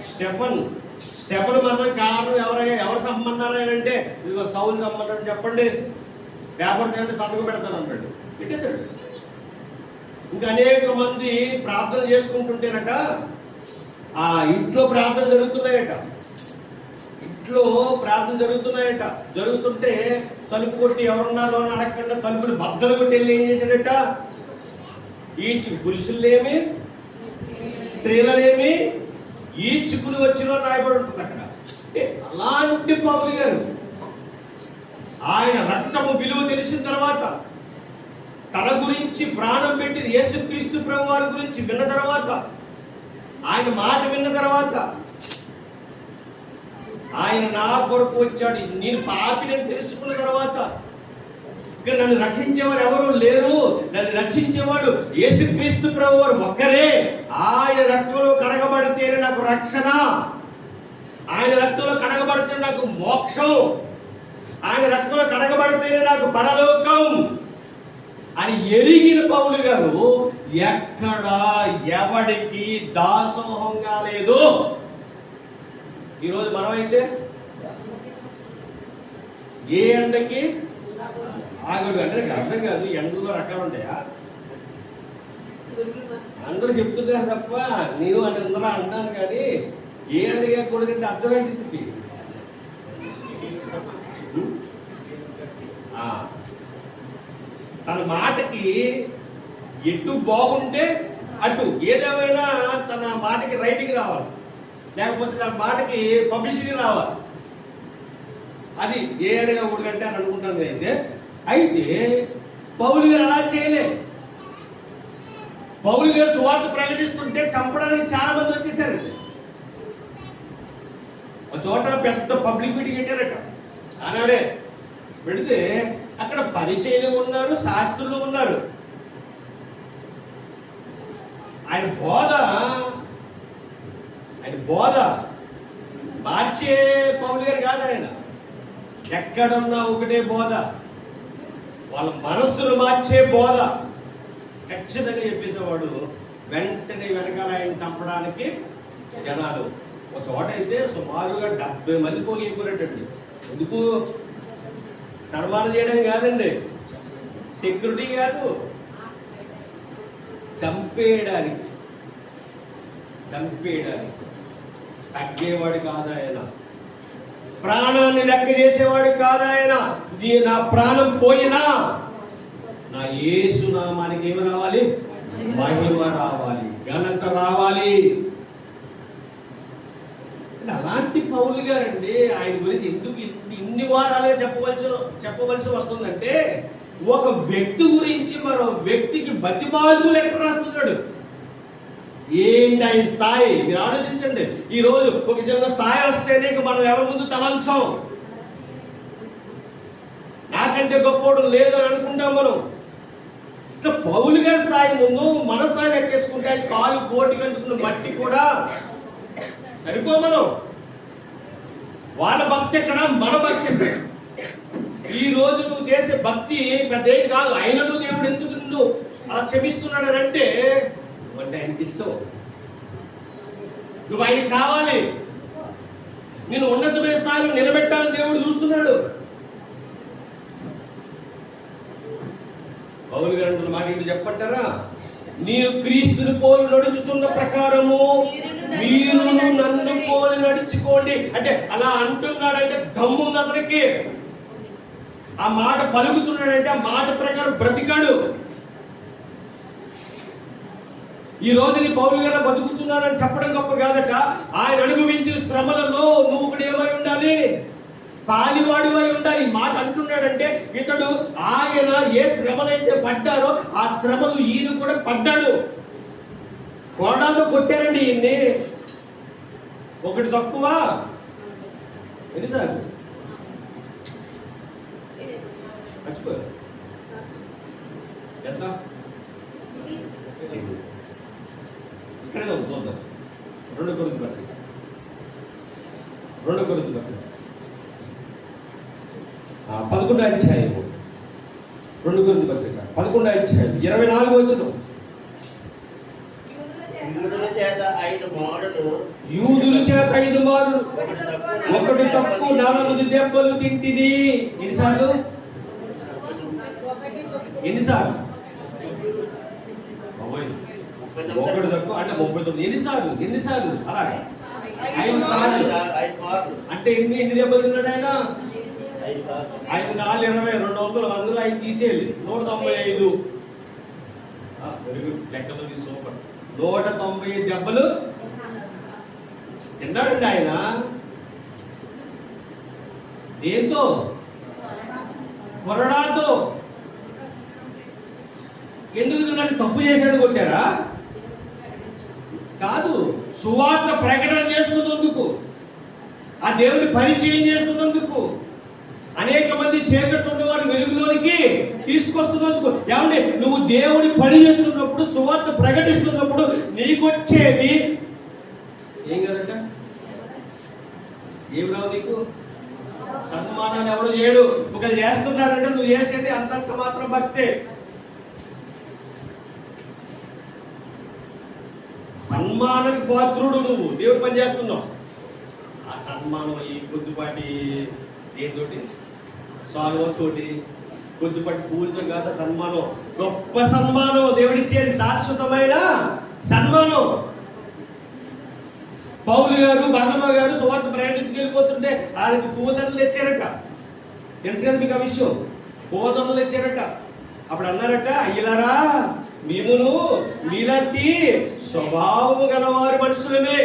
స్టెఫెన్ మరణానికి కారణం ఎవరు సంబంధాలంటే ఇదిగో సౌలు సంబంధం చెప్పండి, పేపర్ తేంటే సంతకం పెడతాను అన్నాడు. పెట్టేశాడు. ఇంకా అనేక మంది ప్రార్థన చేసుకుంటుంటేనట ఆ ఇంట్లో ప్రార్థన జరుగుతున్నాయట. జరుగుతుంటే తలుపు కొట్టి ఎవరున్నారో అని అడగకుండా తలుపులు బద్దలు కొట్టి వెళ్ళి ఏం చేశాడట, పురుషులేమి స్త్రీలనేమి ఈడ్చుకుని వచ్చిన రాయబడి ఉంటుంది అక్కడ. అలాంటి పౌలు గారు ఆయన రక్తము విలువ తెలిసిన తర్వాత, తన గురించి ప్రాణం పెట్టిన యేసుక్రీస్తు ప్రభు వారి గురించి విన్న తర్వాత, ఆయన మాట విన్న తర్వాత, ఆయన నా కొరకు వచ్చాడు, నేను పాపిని తెలుసుకున్న తర్వాత, ఇక్కడ నన్ను రక్షించేవారు ఎవరు లేరు, నన్ను రక్షించేవాడు యేసుక్రీస్తు ప్రభు వారు ఒక్కరే, ఆయన రక్తంలో కడగబడితేనే నాకు రక్షణ, ఆయన రక్తంలో కడగబడితే నాకు మోక్షం, ఆయన రక్తంలో కడగబడితేనే నాకు పరలోకం అని ఎరిగిన పౌలు గారు ఎక్కడ ఎవడికి దాసోహం కాలేదు. ఈరోజు మనమైతే ఏ ఎండకి ఆగడు అంటే అర్థం కాదు. ఎండలో రకాలు ఉంటాయా? అందరూ చెప్తున్నారు తప్ప నేను అంటే అందరూ అంటాను, కానీ ఏ ఎండగా కూడదంటే అర్థం ఏంటి? తన మాటకి ఎటు బాగుంటే అటు, ఏదేమైనా తన మాటకి రైటింగ్ రావాలి, లేకపోతే తన మాటకి పబ్లిసిటీ రావాలి. అది ఏ అడగా ఊడికంటే అని అనుకుంటాను. అయితే పౌలు గారు అలా చేయలే. పౌలు గారు సువార్త ప్రకటిస్తుంటే చంపడానికి చాలా మంది వచ్చేసారు. ఒక చోట పెద్ద పబ్లిక్ మీటింగ్ పెట్టారట. ఆనాడే పెడితే అక్కడ పరిచయులు ఉన్నారు, శాస్త్రులు ఉన్నారు. ఆయన బోధ మార్చే పౌలు గారు కాదు. ఆయన ఎక్కడున్నా ఒకటే బోధ, వాళ్ళ మనస్సును మార్చే బోధ ఖచ్చితంగా చెప్పేసేవాడు. వెంటనే వెనకాల ఆయన చంపడానికి జనాలు. ఒక చోట అయితే సుమారుగా 70 మంది పోగైపోయేటట్టు. ఎందుకు? సన్మానం చేయడం కాదండి, సెక్యూరిటీ కాదు, చంపేయడానికి. తగ్గేవాడు కాదు ఆయన, ప్రాణాన్ని లెక్క చేసేవాడు కాదు ఆయన. నా ప్రాణం పోయినా నా యేసు నామానికి ఏమి రావాలి? మహిమ రావాలి, ఘనత రావాలి. అలాంటి పౌలు గారండి ఆయన గురించి ఎందుకు ఇన్ని వారాలుగా చెప్పవలసి వస్తుందంటే, ఒక వ్యక్తి గురించి మరో వ్యక్తికి బతిమాలుతూ లెటర్ రాస్తున్నాడు. ఏంటి ఆయన స్థాయి? మీరు ఆలోచించండి. ఈ రోజు ఒక చిన్న స్థాయి వస్తేనే మనం ఎవరి ముందు తలంచాం, నాకంటే గొప్పోడు లేదు అని అనుకుంటాం మనం. ఇట్లా పౌలు గారి స్థాయి ముందు మన స్థాయి లెక్కేసుకుంటే కాలు కోటి కంటుకున్న బట్టి కూడా సరిపో. మనం వాళ్ళ భక్తి ఎక్కడ, మన భక్తి ఎక్కడ? ఈ రోజు నువ్వు చేసే భక్తి పెద్ద ఏం కాదు. అయినను దేవుడు ఎందుకు నువ్వు అలా క్షమిస్తున్నాడు అని అంటే ఆయనకి ఇష్టం. నువ్వు ఆయనకి కావాలి, నేను ఉన్నతమైన స్థాయిలో నిలబెట్టాలని దేవుడు చూస్తున్నాడు. పౌలు గారు అంటున్న మాట ఏంటి చెప్పంటారా? నీవు క్రీస్తుని పోలి నడుచుచున్న ప్రకారము మీరు నన్ను పోలి నడుచుకోండి అంటే అలా అంటున్నాడంటే దమ్ముంది అతనికి. ఆ మాట పలుకుతున్నాడంటే ఆ మాట ప్రకారం బ్రతికాడు. ఈ రోజు నీ పౌలు గారు బతుకుతున్నారని చెప్పడం గొప్ప కాదట. ఆయన అనుభవించిన శ్రమలలో నువ్వు కూడా ఏమై ఉండాలి? పాలివాడివై ఉండాలి. మాట అంటున్నాడంటే ఇతడు ఆయన ఏ శ్రమలైతే పడ్డారో ఆ శ్రమలు ఈయన కూడా పడ్డాడు. కోడాలతో కొట్టారండి ఈయన్ని. ఒకటి తక్కువ ఎన్నిసార్లు మర్చిపోయారు ఎంత? ఇక్కడే చూద్దాం. 2 కొరింథీ పత్రిక 2 కొరింథీ పత్రిక 11వ అధ్యాయము 2 కొరింథీ పత్రిక 11వ అధ్యాయం 24వ వచనం. యూదుల చేత 5 మారులు ఒకటి తక్కువ 4 దెబ్బలు తింటిని. ఎన్నిసార్లు? ఒకటి తక్కువ అంటే 39. ఎన్నిసార్లు అలాగే 5 సార్లు. అంటే ఎన్ని దెబ్బలు తిన్నాడు ఆయన? 5 4 20 200 అందులో 5 తీసేయాలి. 195. Very good. లెక్కలు సూపర్. 190 దెబ్బలు తిన్నాడండి ఆయన. దేంతో? కొరడాతో. ఎందుకు తిన్నాడు? తప్పు చేశాడు కొట్టారా? కాదు, సువార్త ప్రకటన చేస్తున్నందుకు, ఆ దేవుని పరిచయం చేస్తున్నందుకు, అనేక మంది చీకట్లో ఉన్నవారు వెలుగులోనికి తీసుకొస్తున్నందుకు. ఏమంటే నువ్వు దేవుని పని చేస్తున్నప్పుడు, సువార్త ప్రకటిస్తున్నప్పుడు నీకొచ్చేది ఏం కదట? ఏం రావు నీకు? సన్మానాన్ని ఎవడో చేయడు. ఒకరు చేస్తున్నాడంటే నువ్వు చేసేది అంతంత మాత్రం భక్తే. సన్మానానికి పాత్రుడు నువ్వు. దేవుడు పని చేస్తున్నావు. ఆ సన్మానం ఈ కొద్దిపాటి దేనితోటి? సాల్వతోటి, కొద్దిపాటి పూలతో కాదు సన్మానం. గొప్ప సన్మానం దేవుడిచ్చేది, శాశ్వతమైన సన్మానం. పౌలు గారు, బర్నబా గారు సువార్త ప్రయాణించుకెళ్ళిపోతుంటే ఆయనకు పూదండలు తెచ్చారట. తెలుసు కదా మీకు ఆ విషయం? పూదండలు తెచ్చారట. అప్పుడు అన్నారట, అయ్యలారా మేమును మీలాంటి స్వభావము గలవారి మనుషులమే.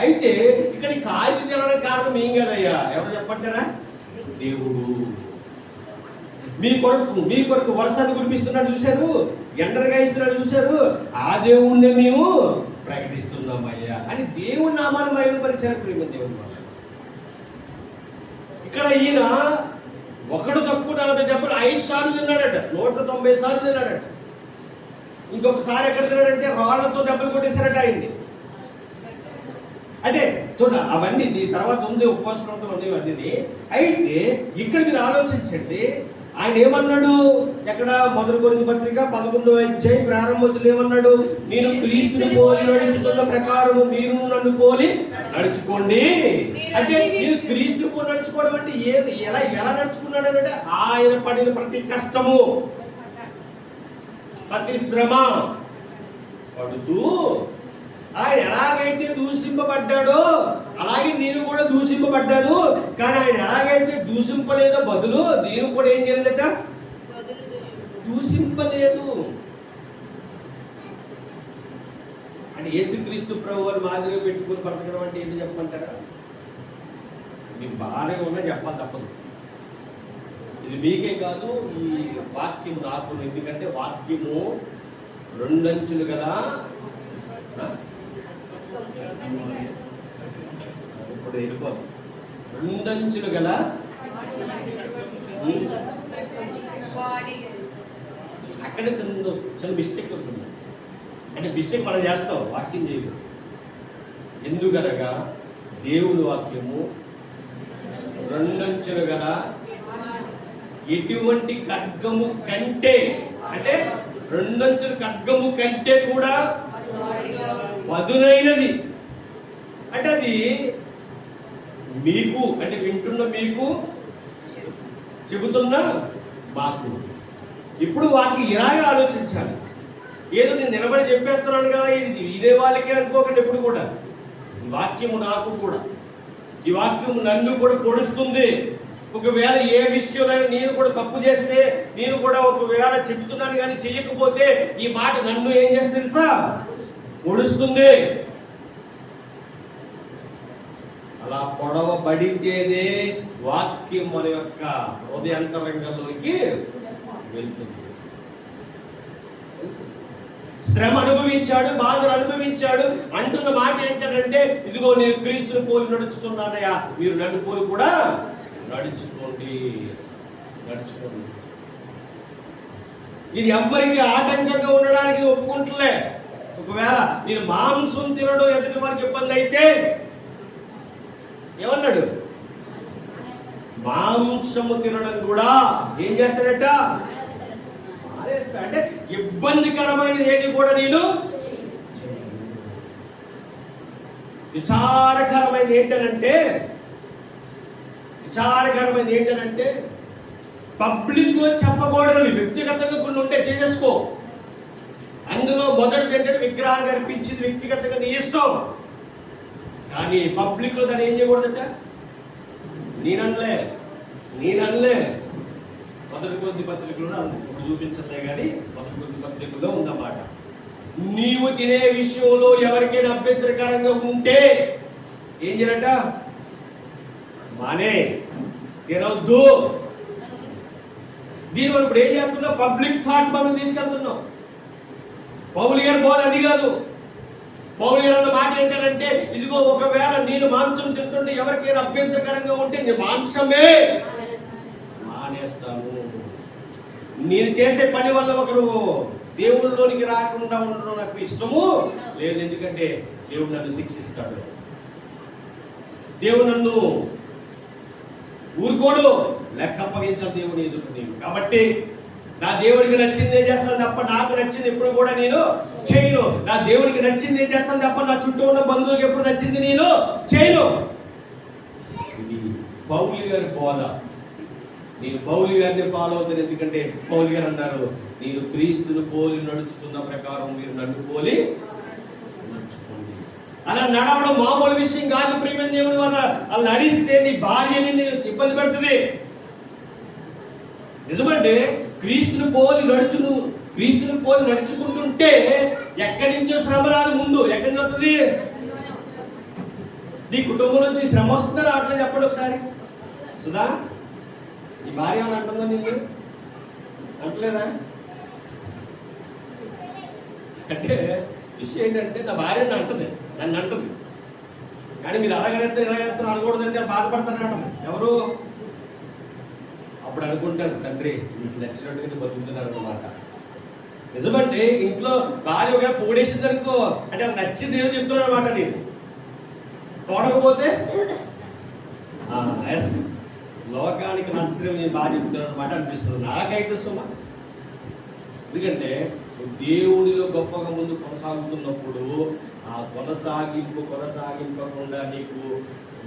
అయితే ఇక్కడ కార్యం జరగడానికి కారణం ఏం కదయ్యా? ఎవరు చెప్పంటారా? దేవుడు. మీ కొరకు వర్షాన్ని కురిపిస్తున్నాడు చూశారు, ఎండరగా ఇస్తున్నాడు చూశారు. ఆ దేవుణ్ణి మేము ప్రకటిస్తున్నామయ్యా అని దేవుని నామాన్ని బయలుపరిచారు. ప్రేమ దేవుని వల్ల ఇక్కడ ఈయన ఒకడు తక్కువ 40 దెబ్బలు 5 సార్లు తిన్నాడట. 190 సార్లు తిన్నాడట. ఇంకొకసారి ఎక్కడ తిన్నాడంటే రాళ్లతో దెబ్బలు కొట్టేశారట ఆయన్ని. అదే చూడ, అవన్నీ నీ తర్వాత ఉంది, ఉపవాస ప్రాంతం ఉంది ఇవన్నీ. అయితే ఇక్కడ మీరు ఆలోచించండి, ఆయన ఏమన్నాడు? ఎక్కడ? 1 కొరింథీ పత్రిక 11వ అధ్యాయం ప్రారంభోచనలో ఏమన్నాడు? నేను క్రీస్తుని పోలి నడుచుకున్న ప్రకారము మీరు నన్ను పోలి నడుచుకోండి. అంటే మీరు క్రీస్తుని పోలి నడుచుకోవడం అంటే ఎలా నడుచుకున్నాడు అంటే ఆయన పడిన ప్రతి కష్టము, ప్రతి శ్రమ పడుతూ ఆయన ఎలాగైతే దూషింపబడ్డాడో అలాగే నేను కూడా దూషింపబడ్డాను. కానీ ఆయన ఎలాగైతే దూషింపలేదో బదులు నేను కూడా ఏం చేయలేదట? దూషింపలేదు. అంటే యేసుక్రీస్తు ప్రభు వారి మాదిరిగా పెట్టుకుని బ్రతకడం అంటే ఏంటి చెప్పమంటారా? మీకు బాధగా ఉన్నా చెప్పాలి, తప్పదు. ఇది మీకే కాదు, ఈ వాక్యము నాకు. ఎందుకంటే వాక్యము 2 అంచులు కదా. ఇప్పుడు వెళ్ళిపోదు. 2 అంచులు గల అక్కడే చిన్న మిస్టేక్ అవుతుంది. అంటే మిస్టేక్ మనం చేస్తాం, వాక్యం చేయదు. ఎందుకనగా దేవుని వాక్యము 2 అంచులు గల ఎటువంటి ఖడ్గము కంటే, అంటే 2 అంచుల ఖడ్గము కంటే కూడా పదునైనది. అంటే అది మీకు, అంటే వింటున్న మీకు, చెబుతున్న మాకు. ఇప్పుడు వాకి ఇలాగే ఆలోచించాలి. ఏదో నేను నిలబడి చెప్పేస్తున్నాను కదా, ఇదే వాళ్ళకే అనుకోకండి. ఎప్పుడు కూడా ఈ వాక్యము నాకు కూడా, ఈ వాక్యము నన్ను కూడా పొడుస్తుంది. ఒకవేళ ఏ విషయంలో నేను కూడా తప్పు చేస్తే, నేను కూడా ఒకవేళ చెబుతున్నాను కానీ చెయ్యకపోతే ఈ మాట నన్ను ఏం చేస్తే తెలుసా? పొడుస్తుంది. అలా పొడవబడితేనే వాక్యం మన యొక్క హృదయాంతరంగంలోకి వెళ్తుంది. శ్రమ అనుభవించాడు, బాధను అనుభవించాడు. అంటున్న మాట ఏంటంటే, ఇదిగో నేను క్రీస్తుని పోలి నడుచుకున్నానయ్యా, మీరు నన్ను పోలి కూడా నడుచుకోండి. ఇది ఎవ్వరికి ఆటంకంగా ఉండడానికి ఒప్పుకుంటలే. ఒకవేళ నేను మాంసం తినడం ఎదుటి వారికి ఇబ్బంది అయితే ఏమన్నాడు? మాంసము తినడం కూడా ఏం చేస్తాడట? మానేస్తా. అంటే ఇబ్బందికరమైనది ఏంటి కూడా నేను విచారకరమైనది ఏంటనంటే పబ్లిక్ లో చెప్పకూడదు, వ్యక్తిగతంగా కొన్ని ఉంటే చేసుకో. అందులో మొదటిది ఏంటంటే విగ్రహాలు కనిపించింది వ్యక్తిగతంగా నీ ఇష్టం, కానీ పబ్లిక్ లో దాన్ని ఏం చేయకూడదట? నేనలే మొదటి కొద్ది పత్రికలో ఇప్పుడు చూపించలే, కానీ మొదటి కొద్ది పత్రికలో ఉందన్నమాట. నీవు తినే విషయంలో ఎవరికైనా అభ్యంతరకరంగా ఉంటే ఏం చేయాలట? మానే, తినొద్దు. దీనివల్ల ఇప్పుడు ఏం చేస్తున్నావు? Public platform తీసుకెళ్తున్నావు. పౌలు గారి బోధ అది కాదు. పౌలు గారు అన్న మాట ఏంటంటే, ఇదిగో ఒకవేళ నేను మాంసం తింటుంటే ఎవరికైనా అభ్యంతరకరంగా ఉంటే నేను మాంసమే మానేస్తాను. నేను చేసే పని వల్ల ఒకరు దేవుళ్ళలోనికి రాకుండా ఉండడం నాకు ఇష్టము లేదు. ఎందుకంటే దేవుడు నన్ను శిక్షిస్తాడు, దేవుడు నన్ను ఊరుకోడు, లెక్క అప్పగించాలి దేవుని ఎదురు నీవు. కాబట్టి నా దేవుడికి నచ్చింది ఏం చేస్తాను తప్ప నాకు నచ్చింది ఎప్పుడు కూడా నేను చేయను. నా దేవుడికి నచ్చింది ఏం చేస్తాను తప్ప నా చుట్టూ ఉన్న బంధువులకు ఎప్పుడు నచ్చింది నేను చేయను. ఇది పౌలు గారి బోధ. నేను పౌలు గారిని ఫాలో అవుతాను. ఎందుకంటే పౌలు గారు అన్నారు, నేను క్రీస్తును పోలి నడుచుకున్న ప్రకారం మీరు నన్ను పోలి నడుచుకోండి. అలా నడవడం మామూలు విషయం కాదు. ప్రియమైన దేవుని వల్ల అలా నడిస్తే నీ భార్యని ఇబ్బంది పెడుతుంది. నిజమంటే క్రీస్తుని పోలి నడుచుకుంటుంటే ఎక్కడి నుంచో శ్రమ రాదు. ముందు ఎక్కడి నుంచి వస్తుంది? నీ కుటుంబం నుంచి శ్రమ వస్తుందా రావట్లేదు? చెప్పండి ఒకసారి. సుధా, నీ భార్య అని అంటుందా? నీకు అంటలేదా? అంటే విషయం ఏంటంటే నా భార్య నన్ను అంటుంది, కానీ మీరు ఎలాగెత్తారు అనకూడదంటే బాధపడతాను అంటుంది. ఎవరు? అప్పుడు అనుకుంటాను, తండ్రి మీకు నచ్చినట్టుగా బతుకుతున్నారు అన్నమాట. నిజమంటే ఇంట్లో భార్య ఒక పొగడేసింది అనుకో, అంటే అది నచ్చింది ఏదో చెప్తున్నాను అనమాట. నేను తోడకపోతే ఎస్ లోకానికి నచ్చడం నేను బాగా చెప్తున్నాను అనమాట అనిపిస్తుంది నాకైతే సుమా. ఎందుకంటే దేవుడిలో గొప్పగా ముందు కొనసాగుతున్నప్పుడు ఆ కొనసాగింపకుండా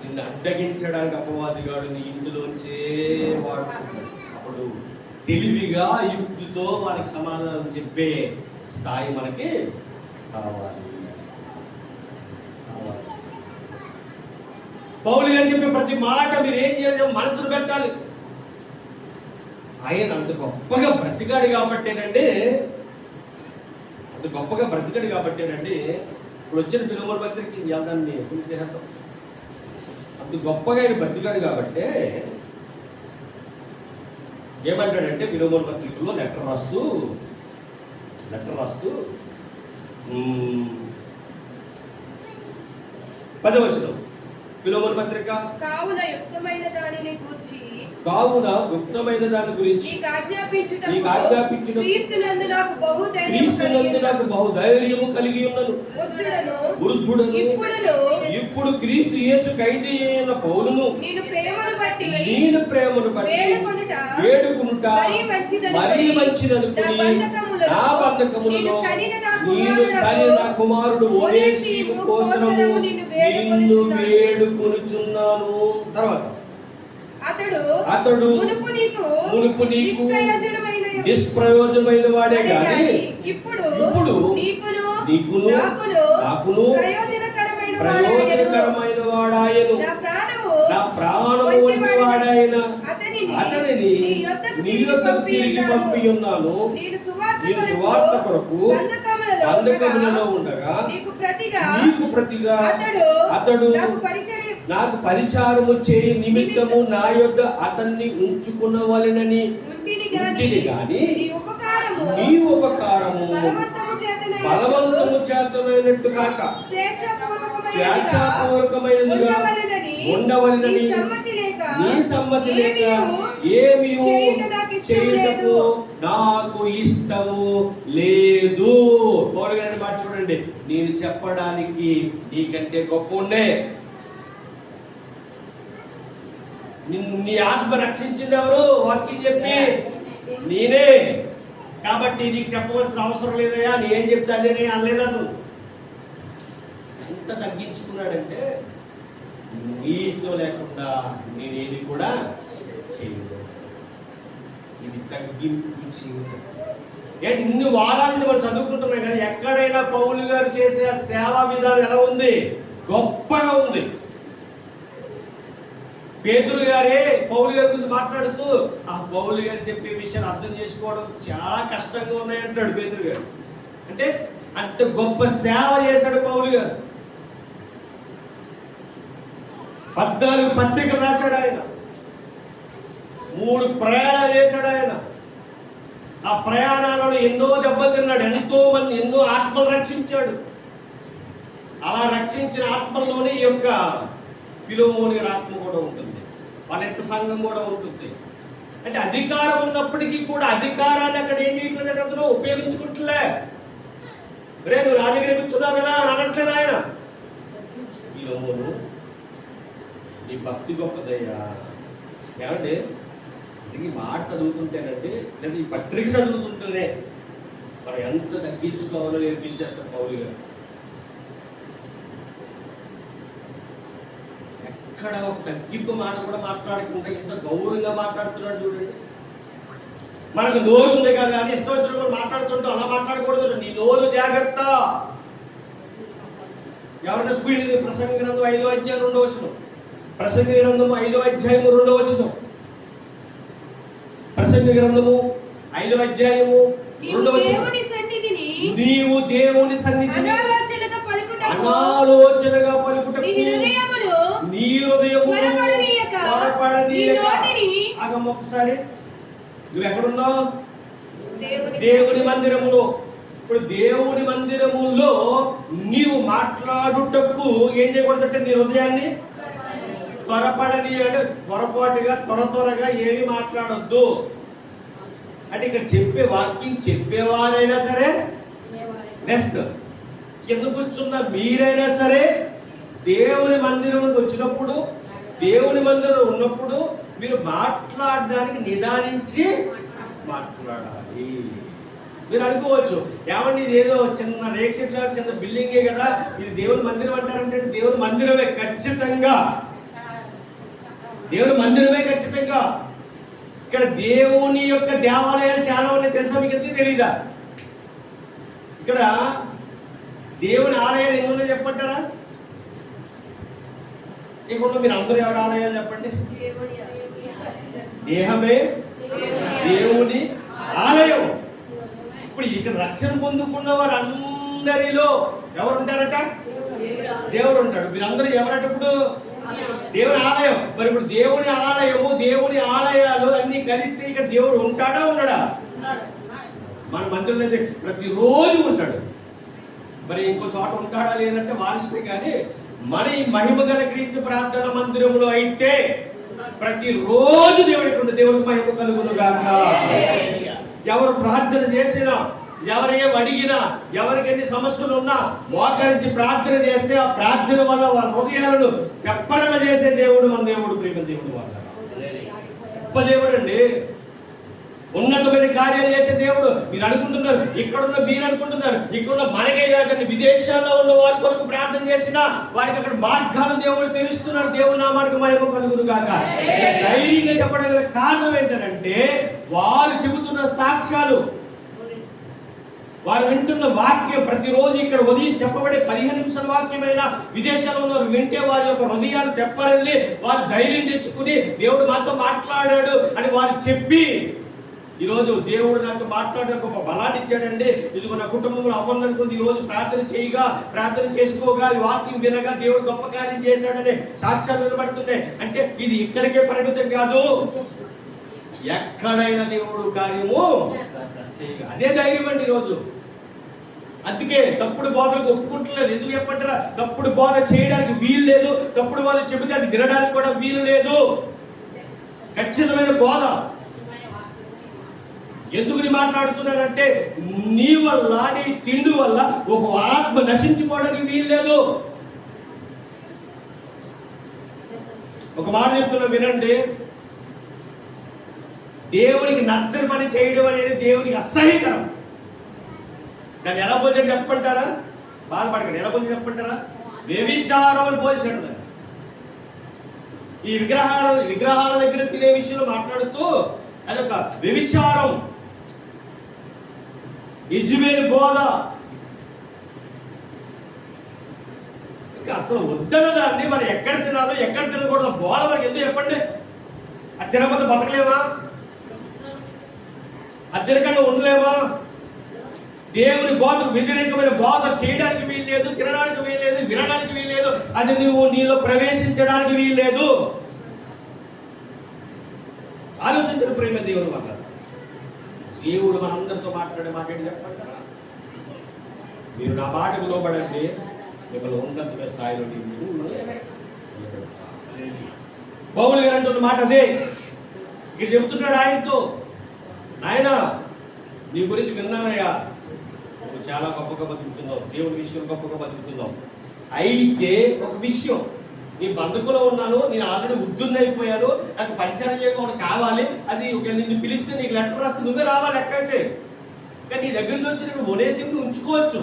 నిన్ను అడ్డగించడానికి అపవాదిగాడు నీ ఇంటిలోంచే వాడుకుంటాడు. అప్పుడు తెలివిగా యుక్తితో వారికి సమాధానం చెప్పే స్థాయి మనకి కావాలి. పౌలు గారు చెప్పే ప్రతి మాట మీరు ఏం చేయాలి? మనసును పెట్టాలి. ఆయన అంత గొప్పగా బ్రతికాడు కాబట్టేనండి, ఇప్పుడు వచ్చిన ఫిలోమోను పత్రికకి వెళ్దాన్ని పూర్తి చేస్తాం. అంత గొప్పగా ఆయన బ్రతికాడు కాబట్టే ఏమంటాడంటే ఫిలోమోను పత్రికలో లెటర్ రాస్తూ 10వ వచనం ఫిలోమోను పత్రిక, కావున యుక్తమైన దాని గురించి నీకు ఆజ్ఞాపించుటకు క్రీస్తునందు నాకు బహుధైర్యము కలిగి ఉన్నను. వృద్ధుడను ఇప్పుడు క్రీస్తు యేసు ఖైదీ అయిన పౌలును నేను ప్రేమను బట్టి వేడుకొనుట మరీ మంచిదనుకుని నా బంధకములలో నేను కనిన కుమారుడు ఒనేసిము కోసము నిన్ను వేడుకొనుచున్నాను. తర్వాత అతడు మునుపు నీకు నిష్ప్రయోజనమైన వాడే గాని ఇప్పుడు నీకును నాకును ప్రయోజనకరమైన వాడాయను. నా ప్రాణము వంటి వాడైన అతనిని నీ యొద్దకు తిరిగి పంపి ఉన్నాను. నేను సువార్త కొరకు బంధకములలో ఉండగా నీకు ప్రతిగా అతడు నాకు పరిచారము చేయి నిమిత్తము నా యొద్ద అతన్ని ఉంచుకున్నవలెనని ఉంటిని గాని నీ ఉపకారము బలవంతము బలవంతము చేతనైనట్టు కాక స్వేచ్ఛాపూర్వకమైనదిగా ఉండవలెనని నీ సమ్మతి లేక ఏమీ చేయుటకు నాకు ఇష్టము లేదు. పౌలు గారిని మాట చూడండి, నేను చెప్పడానికి నీకంటే గొప్ప ఉండే. నీ ఆత్మ రక్షించింది ఎవరు? వాక్యం చెప్పి నేనే. కాబట్టి నీకు చెప్పవలసిన అవసరం లేదయా, నేనేం చెప్తా అదే అనలేదా నువ్వు. ఎంత తగ్గించుకున్నాడంటే నీ ఇష్టం లేకుండా నేనేది కూడా చేయలేదు. ఇది తగ్గింపు జీవితం. ఏంటి ఇన్ని వారాలు మనం చదువుకుంటున్నాం కదా, ఎక్కడైనా పౌలు గారు చేసే సేవా విధానం ఎలా ఉంది? గొప్పగా ఉంది. పేతురు గారే పౌలు గారి గురించి మాట్లాడుతూ ఆ పౌలు గారు చెప్పే విషయాలు అర్థం చేసుకోవడం చాలా కష్టంగా ఉన్నాయంటాడు పేతురు గారు. అంటే అంత గొప్ప సేవ చేశాడు పౌలు గారు. 14 పత్రికలు రాశాడు ఆయన, 3 ప్రయాణాలు చేశాడు ఆయన. ఆ ప్రయాణాలలో ఎన్నో దెబ్బలు తిన్నాడు, ఎంతో మంది ఎన్నో ఆత్మలు రక్షించాడు. అలా రక్షించిన ఆత్మల్లోనే ఈ యొక్క ఫిలోమోని ఆత్మ కూడా ఉంటుంది, వాళ్ళ సంఘం కూడా ఉంటుంది. అంటే అధికారం ఉన్నప్పటికీ కూడా అధికారాన్ని అక్కడ ఏం చేయట్లేదు, అతను ఉపయోగించుకుంటలే. రే నువ్వు నా దగ్గర కూర్చున్నావు కదా అనట్లేదు ఆయన. ఫిలోమోను నీ భక్తి గొప్పదయ్యా. ఏమంటే ఈ మాట చదువుతుంటేనండి, లేదా ఈ పత్రిక చదువుతుంటేనే మనం ఎంత తగ్గించుకోవాలో నేర్పించేస్తాం పౌలు గారు. ఎక్కడ ఒక తగ్గింపు మాట కూడా మాట్లాడకుండా ఎంత గౌరవంగా మాట్లాడుతున్నాడు చూడండి. మనకు నోరు ఉంది కదా అని ఇష్టం వచ్చిన మాట్లాడుతుంటూ అలా మాట్లాడకూడదు. నీ నోరు జాగ్రత్త. ఎవరైనా స్పీడ్ ప్రసంగ గ్రంథం 5వ అధ్యాయం 2వ వచనం, ప్రసంగ గ్రంథము 5వ అధ్యాయము 2వ వచనం, ప్రసంగ గ్రంథము 5వ అధ్యాయము 2వ వచనం. నీవు దేవుని సన్నిధిని అనాలోచనగా పలుకుటకు నీ హృదయము పొరపడనీయక. ఆగమ్మ ఒకసారి, నువ్వు ఎక్కడున్నావు? దేవుని మందిరములో. ఇప్పుడు దేవుని మందిరములో నీవు మాట్లాడుటకు ఏం చేయకూడదంటే నీ హృదయాన్ని త్వరపడని, అంటే పొరపాటుగా త్వరగా ఏమి మాట్లాడొద్దు. అంటే ఇక్కడ చెప్పే వాక్యం చెప్పేవారైనా సరే, నెక్స్ట్ కింద కూర్చున్న మీరైనా సరే, దేవుని మందిరంలోకి వచ్చినప్పుడు, దేవుని మందిరంలో ఉన్నప్పుడు మీరు మాట్లాడడానికి నిదానించి మాట్లాడాలి. మీరు అనుకోవచ్చు, ఏమండి ఇది ఏదో చిన్న రేక్షిట్ చిన్న బిల్డింగే కదా, ఇది దేవుని మందిరం అంటారంటే దేవుని మందిరమే ఖచ్చితంగా, దేవుని మందిరమే ఖచ్చితంగా. ఇక్కడ దేవుని యొక్క దేవాలయాలు చాలా ఉన్నాయి, తెలుసా మీకు? ఎందుకు తెలీదా? ఇక్కడ దేవుని ఆలయాలు ఎన్ని ఉన్నాయో చెప్పంటారా? ఇక్కడ మీరు అందరూ ఎవరి ఆలయాలు చెప్పండి? దేహమే దేవుని ఆలయం. ఇప్పుడు ఇక్కడ రక్షణ పొందుకున్న వారు అందరిలో ఎవరు ఉంటారట? దేవుడు ఉంటాడు. మీరందరూ ఎవరటప్పుడు దేవుని ఆలయం. మరి ఇప్పుడు దేవుని ఆలయము, దేవుని ఆలయాలు అన్ని కలిస్తే ఇక్కడ దేవుడు ఉంటాడా ఉండడా? మన మందిరంలో అయితే ప్రతిరోజు ఉంటాడు. మరి ఇంకో చోట ఉంటాడా లేదంటే వారిస్తే. కానీ మన ఈ మహిమ గల క్రీస్తు ప్రార్థన మందిరంలో అయితే ప్రతిరోజు దేవుడికి మహిమ కలుగును గాక. ఎవరు ప్రార్థన చేసినా, ఎవరు ఏం అడిగినా, ఎవరికి ఎన్ని సమస్యలు ఉన్నా మోకరించి ప్రార్థన చేస్తే ఆ ప్రార్థన వల్ల వాళ్ళ హృదయాలను తెప్పరగా చేసే దేవుడు మన దేవుడు, ప్రేమ దేవుడు. వాళ్ళ గొప్ప దేవుడు అండి, ఉన్నతమైన కార్యాలు చేసే దేవుడు. మీరు అనుకుంటున్నారు, ఇక్కడున్న మీరు అనుకుంటున్నారు, ఇక్కడున్న మనకే కాదండి, విదేశాల్లో ఉన్న వారి కొరకు ప్రార్థన చేసినా వారికి అక్కడ మార్గాలు దేవుడు తెలుస్తున్నారు. దేవుడు నామానికి మహిమ కలుగును గాక. ధైర్యంగా చెప్పడానికి కారణం ఏంటంటే వారు చెబుతున్న సాక్ష్యాలు, వారు వింటున్న వాక్యం. ప్రతిరోజు ఇక్కడ ఉదయం చెప్పబడే 15 నిమిషాల వాక్యమైనా విదేశాల్లో ఉన్నవారు వింటే వారి యొక్క హృదయాలు తెప్పరెళ్ళి వారు ధైర్యం తెచ్చుకుని దేవుడు మాతో మాట్లాడాడు అని వారు చెప్పి, ఈరోజు దేవుడు నాకు మాట్లాడడానికి ఒక బలాన్ని ఇచ్చాడండి, ఇదిగో నా కుటుంబంలో అవ్వాలనుకుంది, ఈరోజు ప్రార్థన చేసుకోగా ఈ వాక్యం వినగా దేవుడు గొప్ప కార్యం చేశాడని సాక్ష్యాలు నిలబడుతున్నాయి. అంటే ఇది ఇక్కడికే పరిమితం కాదు, ఎక్కడైనా దేవుడు కార్యము చేయగా. అదే ధైర్యం అండి. ఈరోజు అందుకే తప్పుడు బోధలకు ఒప్పుకుంటలేదు. ఎందుకు చెప్పంటారా? తప్పుడు బోధ చేయడానికి వీలు లేదు, తప్పుడు బోధ చెబితే అది వినడానికి కూడా వీలు లేదు. ఖచ్చితమైన బోధ. ఎందుకు మాట్లాడుతున్నానంటే నీ వల్ల, నీ తిండి వల్ల ఒక ఆత్మ నశించిపోవడానికి వీలు లేదు. ఒక మాట చెప్తున్నా వినండి. దేవునికి నచ్చని పని చేయడం అనేది దేవునికి అసహ్యకరం. దాన్ని ఎలా పోల్చాడు చెప్పంటారా? బాధపడకండి. ఎలా పోల్చి చెప్పంటారా? వ్యభిచారం అని పోల్చాడు. ఈ విగ్రహాల దగ్గర తినే విషయంలో మాట్లాడుతూ అదొక వ్యభిచారం, యెజబెలు బోధ. ఇంకా అసలు వద్దన్న దాన్ని మనం ఎక్కడ తినాలో ఎక్కడ తినకూడదు బోధ మనకి ఎందుకు చెప్పండి? అది తినకపోతే బతకలేమా? అది తినకుండా ఉండలేమా? దేవుని బోధకు వ్యతిరేకమైన బోధ చేయడానికి వీలు లేదు, తినడానికి వీలు లేదు, వినడానికి వీలు లేదు. అది నువ్వు నీలో ప్రవేశించడానికి వీలు లేదు. ఆలోచించిన ప్రేమ దేవుడు మాట్లాడు. దేవుడు మనందరితో మాట్లాడి చెప్పంటారా? మీరు నా మాటకు లోబడండి, మిమ్మల్ని ఉన్నత స్థాయిలో పౌలు గారు అంటున్న మాట అదే. ఇక్కడ చెబుతున్నాడు ఆయనతో, నాయన నీ గురించి విన్నానయ్యా, నువ్వు చాలా గొప్పగా బతుకుతున్నావు, దేవుని విషయం గొప్పగా బతుకుతున్నావు. అయితే ఒక విషయం, నీ బంధుకులో ఉన్నాను, నేను ఆల్రెడీ ఉద్దున్న అయిపోయాను, నాకు పరిచయం చేయకుండా కావాలి. అది నిన్ను పిలిస్తే నీకు లెటర్ రాస్తే నువ్వే రావాలి ఎక్కడైతే. కానీ నీ దగ్గర నుంచి వచ్చి నేను ఒనేసి ఉంచుకోవచ్చు.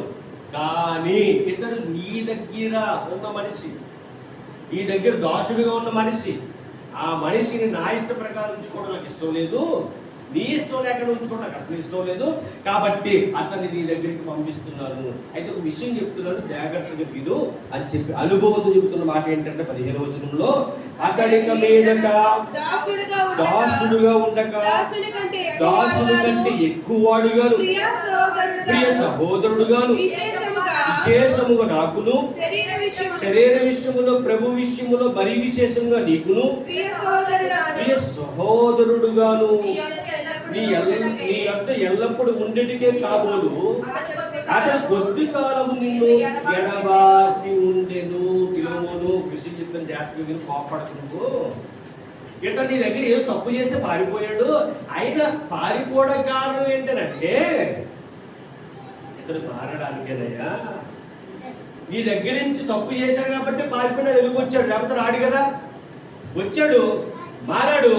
కానీ ఇతడు నీ దగ్గర ఉన్న మనిషి, నీ దగ్గర దాసుడిగా ఉన్న మనిషి, ఆ మనిషిని నా ఇష్ట ప్రకారం ఉంచుకోవడం నాకు ఇష్టం లేదు, నీ ఇష్టం లేకుండా ఉంచుకోవడం నాకు అసలు ఇష్టం లేదు. కాబట్టి అతన్ని నీ దగ్గరికి పంపిస్తున్నాను. అయితే ఒక విషయం చెప్తున్నాను, జాగ్రత్తగా విను అని చెప్పి అనుభవంతో చెబుతున్న మాట ఏంటంటే 15వ వచనంలో, అతడిక మీదట దాసుడుగా ఉండక దాసుని కంటే ఎక్కువవాడుగాను ప్రియ సహోదరుడుగాను విశేషముగా నాకును శరీర విషయములో ప్రభు విషయములో మరి విశేషంగా నీకును ప్రియ సహోదరుడుగాను నీ యొక్క ఎల్లప్పుడు ఉండేటికే కాబోలు అతను కొద్ది కాలము నిన్ను ఎడబాసి ఉండెను. పిలువను కృషి చిత్తం జాతకు మీరు కోపడుతున్నావు. ఇతను నీ దగ్గర ఏదో తప్పు చేసి పారిపోయాడు. ఆయన పారిపోవడం కారణం ఏంటంటే ఇతను మారడానికేనయ్యా. నీ దగ్గర నుంచి తప్పు చేశాడు కాబట్టి పారిపోయినా వెళ్ళిపోచ్చాడు, లేకపోతే రాడు కదా. వచ్చాడు, మారాడు,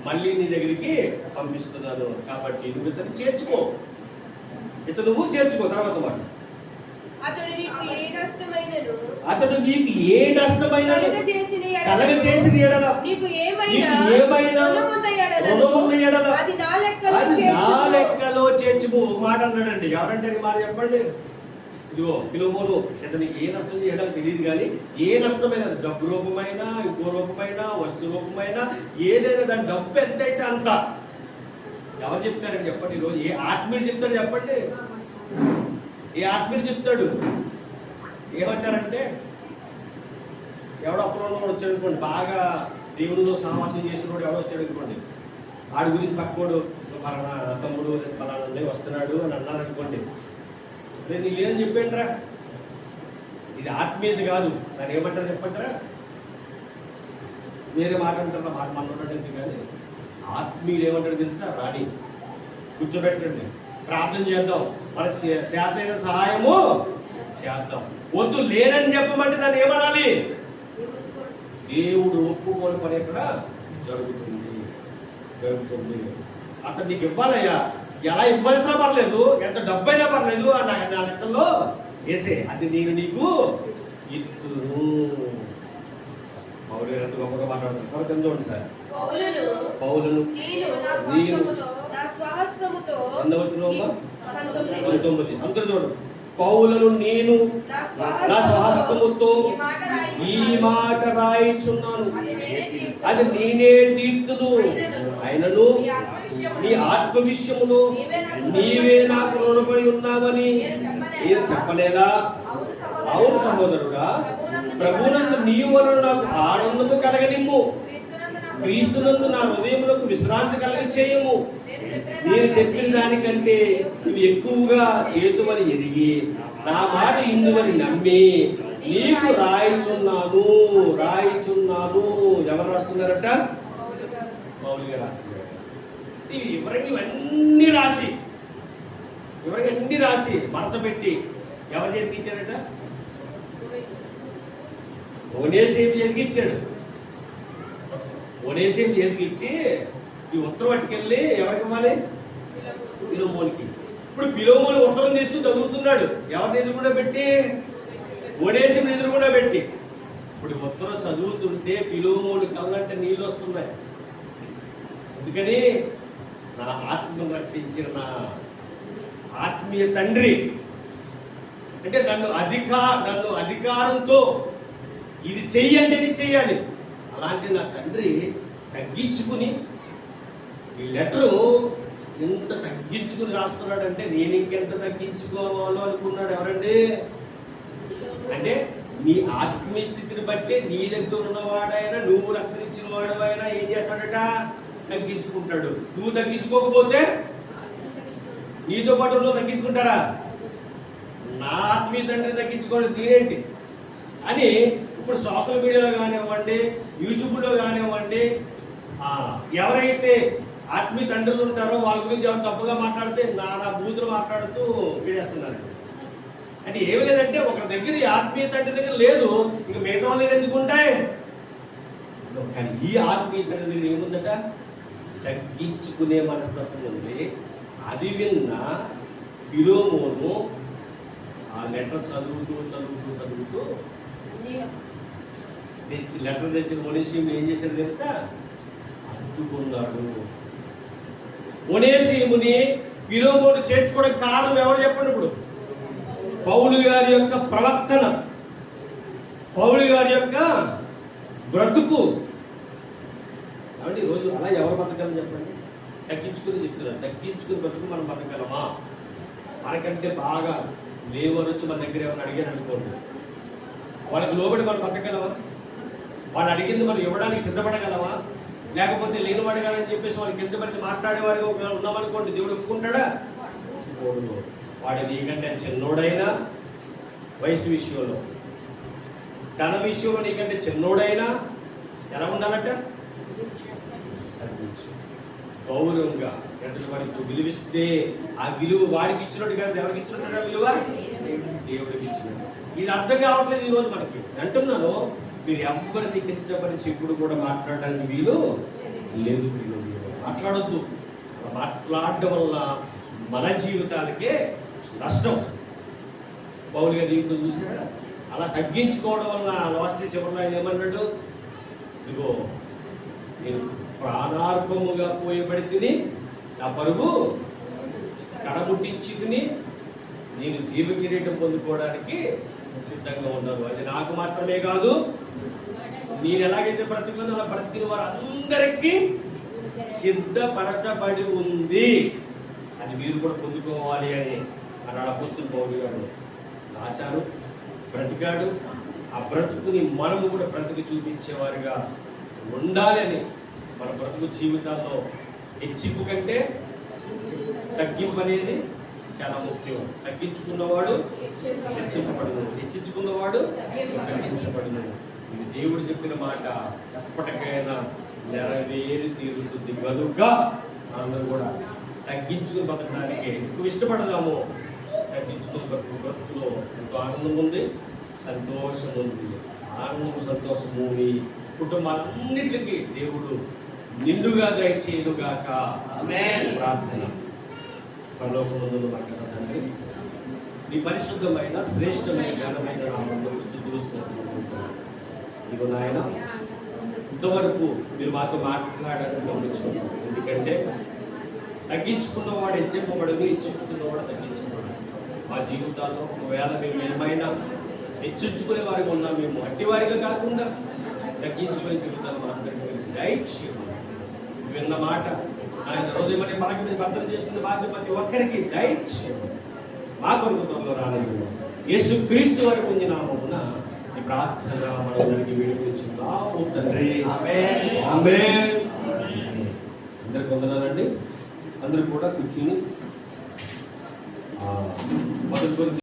మళ్ళీ నీ దగ్గరికి పంపిస్తున్నాను. కాబట్టి నువ్వు ఇతను చేర్చుకో, నువ్వు చేర్చుకో. తర్వాత మాట, అతడు నీకు ఏ నష్టమైన కలగ చేసిన ఎడల నీకు ఏమైనా రుణమున్న ఎడల అది నా లెక్కలో చేర్చుకో. మాట అన్నాడండి. ఎవరంటే మాట చెప్పండి. ఇదిగో పిలువను, ఇతనికి ఏ నష్టం చేయడం తెలియదు, కానీ ఏ నష్టమైన డబ్బు రూపమైన, ఇంకో రూపమైన, వస్తు రూపమైన, ఏదైనా దాని డబ్బు ఎంతైతే అంత. ఎవరు చెప్తారని చెప్పండి? ఈరోజు ఏ ఆత్మీయుడు చెప్తాడు చెప్పండి? ఏ ఆత్మీయుడు చెప్తాడు? ఏమంటారంటే, ఎవడో అప్పుడు వచ్చాడు అనుకోండి, బాగా దేవుడితో సమావేశం చేసినోడు ఎవడో వచ్చాడు అనుకోండి, వాడి గురించి పక్కోడు పలానా తమ్ముడు పలానా వస్తున్నాడు అని అన్నారు అనుకోండి. నేను ఏం చెప్పాను రా, ఇది ఆత్మీయత కాదు. దాన్ని ఏమంటారు చెప్పంటారా? వేరే మాట అంటారా? మాట మనోడంటే. కానీ ఆత్మీయులు ఏమంటారు తెలుసా? రాణి కూర్చోబెట్టండి, ప్రార్థన చేద్దాం, మన చేతైన సహాయము చేద్దాం. వద్దు లేరని చెప్పమంటే దాన్ని ఏమనాలి? దేవుడు ఒప్పుకోని పని ఎక్కడ జరుగుతుంది. అతను నీకు ఇవ్వాలయ్యా, ఎలా ఇవ్వాల్సినా పర్లేదు, ఎంత డబ్బైనా పర్లేదు, నా లెక్కల్లో వేసే, అది నేను నీకు ఇత్తును. పౌలు ఎంత గొప్పగా మాట్లాడుతాను. తర్వాత ఎంత చూడండి సార్. పౌలును నేను 19 అందరూ చూడు. పౌలును నేను నా స్వహస్తముతో ఈ మాట రాయిచున్నాను, అది నేనే తీర్తును. ఆయనను నీ ఆత్మ విషయములో నీవే నాకు రుణపడి ఉన్నావని నేను చెప్పలేదా? అవును సహోదరుడా, ప్రభునందు నీ వలన నాకు ఆనందము కలగనిమ్ము. క్రీస్తునందు నా హృదయంలోకి విశ్రాంతి కలిగి చేయము. నేను చెప్పిన దానికంటే ఇవి ఎక్కువగా చేతువని ఎరిగి నా మాట ఇందువని నమ్మి నీకు రాయిచున్నాను. ఎవరు రాస్తున్నారట? పౌలుగా రాస్తున్నారు. వివరంగా ఇవన్నీ రాసి మడత పెట్టి ఎవరు చేతికి ఇచ్చారట? ఓనేసేపు చేతికి ఇచ్చాడు. ఓనేసేపు చేతికి ఇచ్చి ఈ ఉత్తరం పట్టుకెళ్ళి ఎవరికి ఇవ్వాలి? ఫిలోమోనుకి. ఇప్పుడు ఫిలోమోను ఉత్తరం తీసుకుని చదువుతున్నాడు. ఎవరిని ఎదురుకుండా పెట్టి? ఓనేసేపు ఎదురుకుండా పెట్టి. ఇప్పుడు ఉత్తరం చదువుతుంటే ఫిలోమోను కళ్ళంటే నీళ్ళు వస్తున్నాయి. అందుకని నా ఆత్మను రక్షించిన నా ఆత్మీయ తండ్రి అంటే నన్ను అధికారంతో ఇది చెయ్యండి, ఇది చెయ్యాలి. అలాంటి నా తండ్రి తగ్గించుకుని ఈ లెటరు ఎంత తగ్గించుకుని రాస్తున్నాడంటే నేను ఇంకెంత తగ్గించుకోవాలో అనుకున్నాడు. ఎవరండి? అంటే నీ ఆత్మీయ స్థితిని బట్టి నీ దగ్గర ఉన్నవాడైనా, నువ్వు రక్షణించిన వాడైనా ఏం చేస్తాడట? తగ్గించుకుంటాడు. నువ్వు తగ్గించుకోకపోతే నీతో పాటు నువ్వు తగ్గించుకుంటారా? నా ఆత్మీయ తండ్రిని తగ్గించుకోవడం దీనేంటి అని ఇప్పుడు సోషల్ మీడియాలో కానివ్వండి, యూట్యూబ్లో కానివ్వండి, ఎవరైతే ఆత్మీయ తండ్రులు ఉంటారో వాళ్ళ గురించి ఎవరు తప్పుగా మాట్లాడితే నా బూతులు మాట్లాడుతూ వీడేస్తున్నారు. అంటే ఏమి లేదంటే ఒకరి దగ్గర ఆత్మీయ తండ్రి దగ్గర లేదు, ఇక మిగతా వాళ్ళు ఎందుకు ఉంటాయి? కానీ ఈ ఆత్మీయ తండ్రి దగ్గర ఏముందట? తగ్గించుకునే మనస్తత్వం ఉంది. అది విన్న ఫిలోమోను ఆ లెటర్ చదువుతూ లెటర్ తెచ్చిన ఒనేసిముని ఏం చేశాడు తెలుసా? అద్దుకున్నాడు. ఒనేసిముని ఫిలోమోను చేర్చుకోవడానికి కారణం ఎవరు చెప్పండి? ఇప్పుడు పౌలు గారి యొక్క ప్రవర్తన, పౌలు గారి యొక్క బ్రతుకు. కాబట్టి ఈరోజు అలా ఎవరు బతకాలని చెప్పండి? తగ్గించుకుని చెప్తున్నారు. తగ్గించుకుని బ్రతుకు మనం బతకగలమా? మనకంటే బాగా లేవరు వచ్చి మన దగ్గర ఏమైనా అడిగారు అనుకోండి, వాళ్ళకి లోబడి మనం బతకగలమా? వాళ్ళు అడిగింది మనం ఇవ్వడానికి సిద్ధపడగలమా? లేకపోతే లేనివాడు కాదని చెప్పేసి వాళ్ళకి కిందపరిచి మాట్లాడేవారిగా ఉన్నామనుకోండి, దేవుడు ఒప్పుకుంటాడా? వాడు నీకంటే చిన్నోడైనా, వయసు విషయంలో, ధన విషయంలో నీకంటే చిన్నోడైనా ఎలా ఉండాలట? గౌరవంగా ఎదుటి వాడికి విలువిస్తే ఆ విలువ వాడికి ఇచ్చినట్టు కాదు, ఎవరికి ఇచ్చినట్టు విలువ? దేవుడికి ఇచ్చినట్టు. ఇది అర్థం కావట్లేదు ఈరోజు మనకి. అంటున్నాను, మీరు ఎవరిని కించపరిచి ఇప్పుడు కూడా మాట్లాడడానికి వీలు లేదు. మాట్లాడొద్దు. మాట్లాడడం వల్ల మన జీవితాలకే నష్టం. పౌలు గారి జీవితం చూసాడా? అలా తగ్గించుకోవడం వల్ల లాస్ట్ చివరిలో ఆయన ఏమన్నాడు? ఇదిగో నేను ప్రాణార్పముగా పోయబడి తిని నా పరుగు కడముట్టించి తిని నేను జీవ కిరీటం పొందుకోవడానికి సిద్ధంగా ఉన్నాను. అది నాకు మాత్రమే కాదు, నేను ఎలాగైతే బ్రతికిన అలా బ్రతికిన వారందరికీ సిద్ధపరచబడి ఉంది. అది మీరు కూడా పొందుకోవాలి అని అన్నాడు అపోస్తలుడు పౌలు గారు. రాశారు, బ్రతికాడు. ఆ బ్రతుకుని మనము కూడా బ్రతికి చూపించేవారుగా ఉండాలి అని. మన బ్రతుకు జీవితాల్లో హెచ్చింపు కంటే తగ్గింపు అనేది చాలా ముఖ్యం. తగ్గించుకున్నవాడు హెచ్చింపబడును, హెచ్చించుకున్నవాడు తగ్గించబడును. ఇది దేవుడు చెప్పిన మాట ఎప్పటికైనా నెరవేరి తీరుతుంది కనుక అందరూ కూడా తగ్గించుకుని బతకడానికి ఎక్కువ ఇష్టపడదాము. తగ్గించుకుని బ్రతుకులో ఎంతో ఆనందం ఉంది, సంతోషం ఉంది. ఆనందం సంతోషము మీ కుటుంబాలన్నిటికీ దేవుడు నిండుగా దయచేయుగాక. ఆమేన్. ప్రార్థన. పరలోకమందున్న మా తండ్రి, నీ పరిశుద్ధమైన శ్రేష్టమైన జ్ఞానమైన నామములో స్తుతులు స్తోత్రములు. ఇదిగో నాయన, ఇంతవరకు మీరు మాతో మాట్లాడాలని గమనించుకున్నాం. ఎందుకంటే తగ్గించుకున్నవాడు హెచ్చింపబడును, హెచ్చించుకున్నవాడు తగ్గించబడు. మా జీవితాల్లో ఒకవేళ మేము ఏమైనా హెచ్చించుకునే వారిగా ఉన్నాం, మేము అట్టి వారిగా కాకుండా తగ్గించుకునే జీవితాలు మా అందరికీ దయచేయమని విన్న మాట ఆయన హృదయం అనే భాగ్యం భద్రం చేసుకున్న భాగ్యం ప్రతి ఒక్కరికి దయచేయమని మా కొరకు త్వరలో రానయ్యున్నాం. యేసు క్రీస్తు వారి పొందిన నామమున ఈ ప్రార్థన మనకి వేడుకొచ్చున్నాము తండ్రి. ఆమేన్. ఆమేన్. అందరికి వందనాలండి. అందరూ కూడా కూర్చుని మొదటి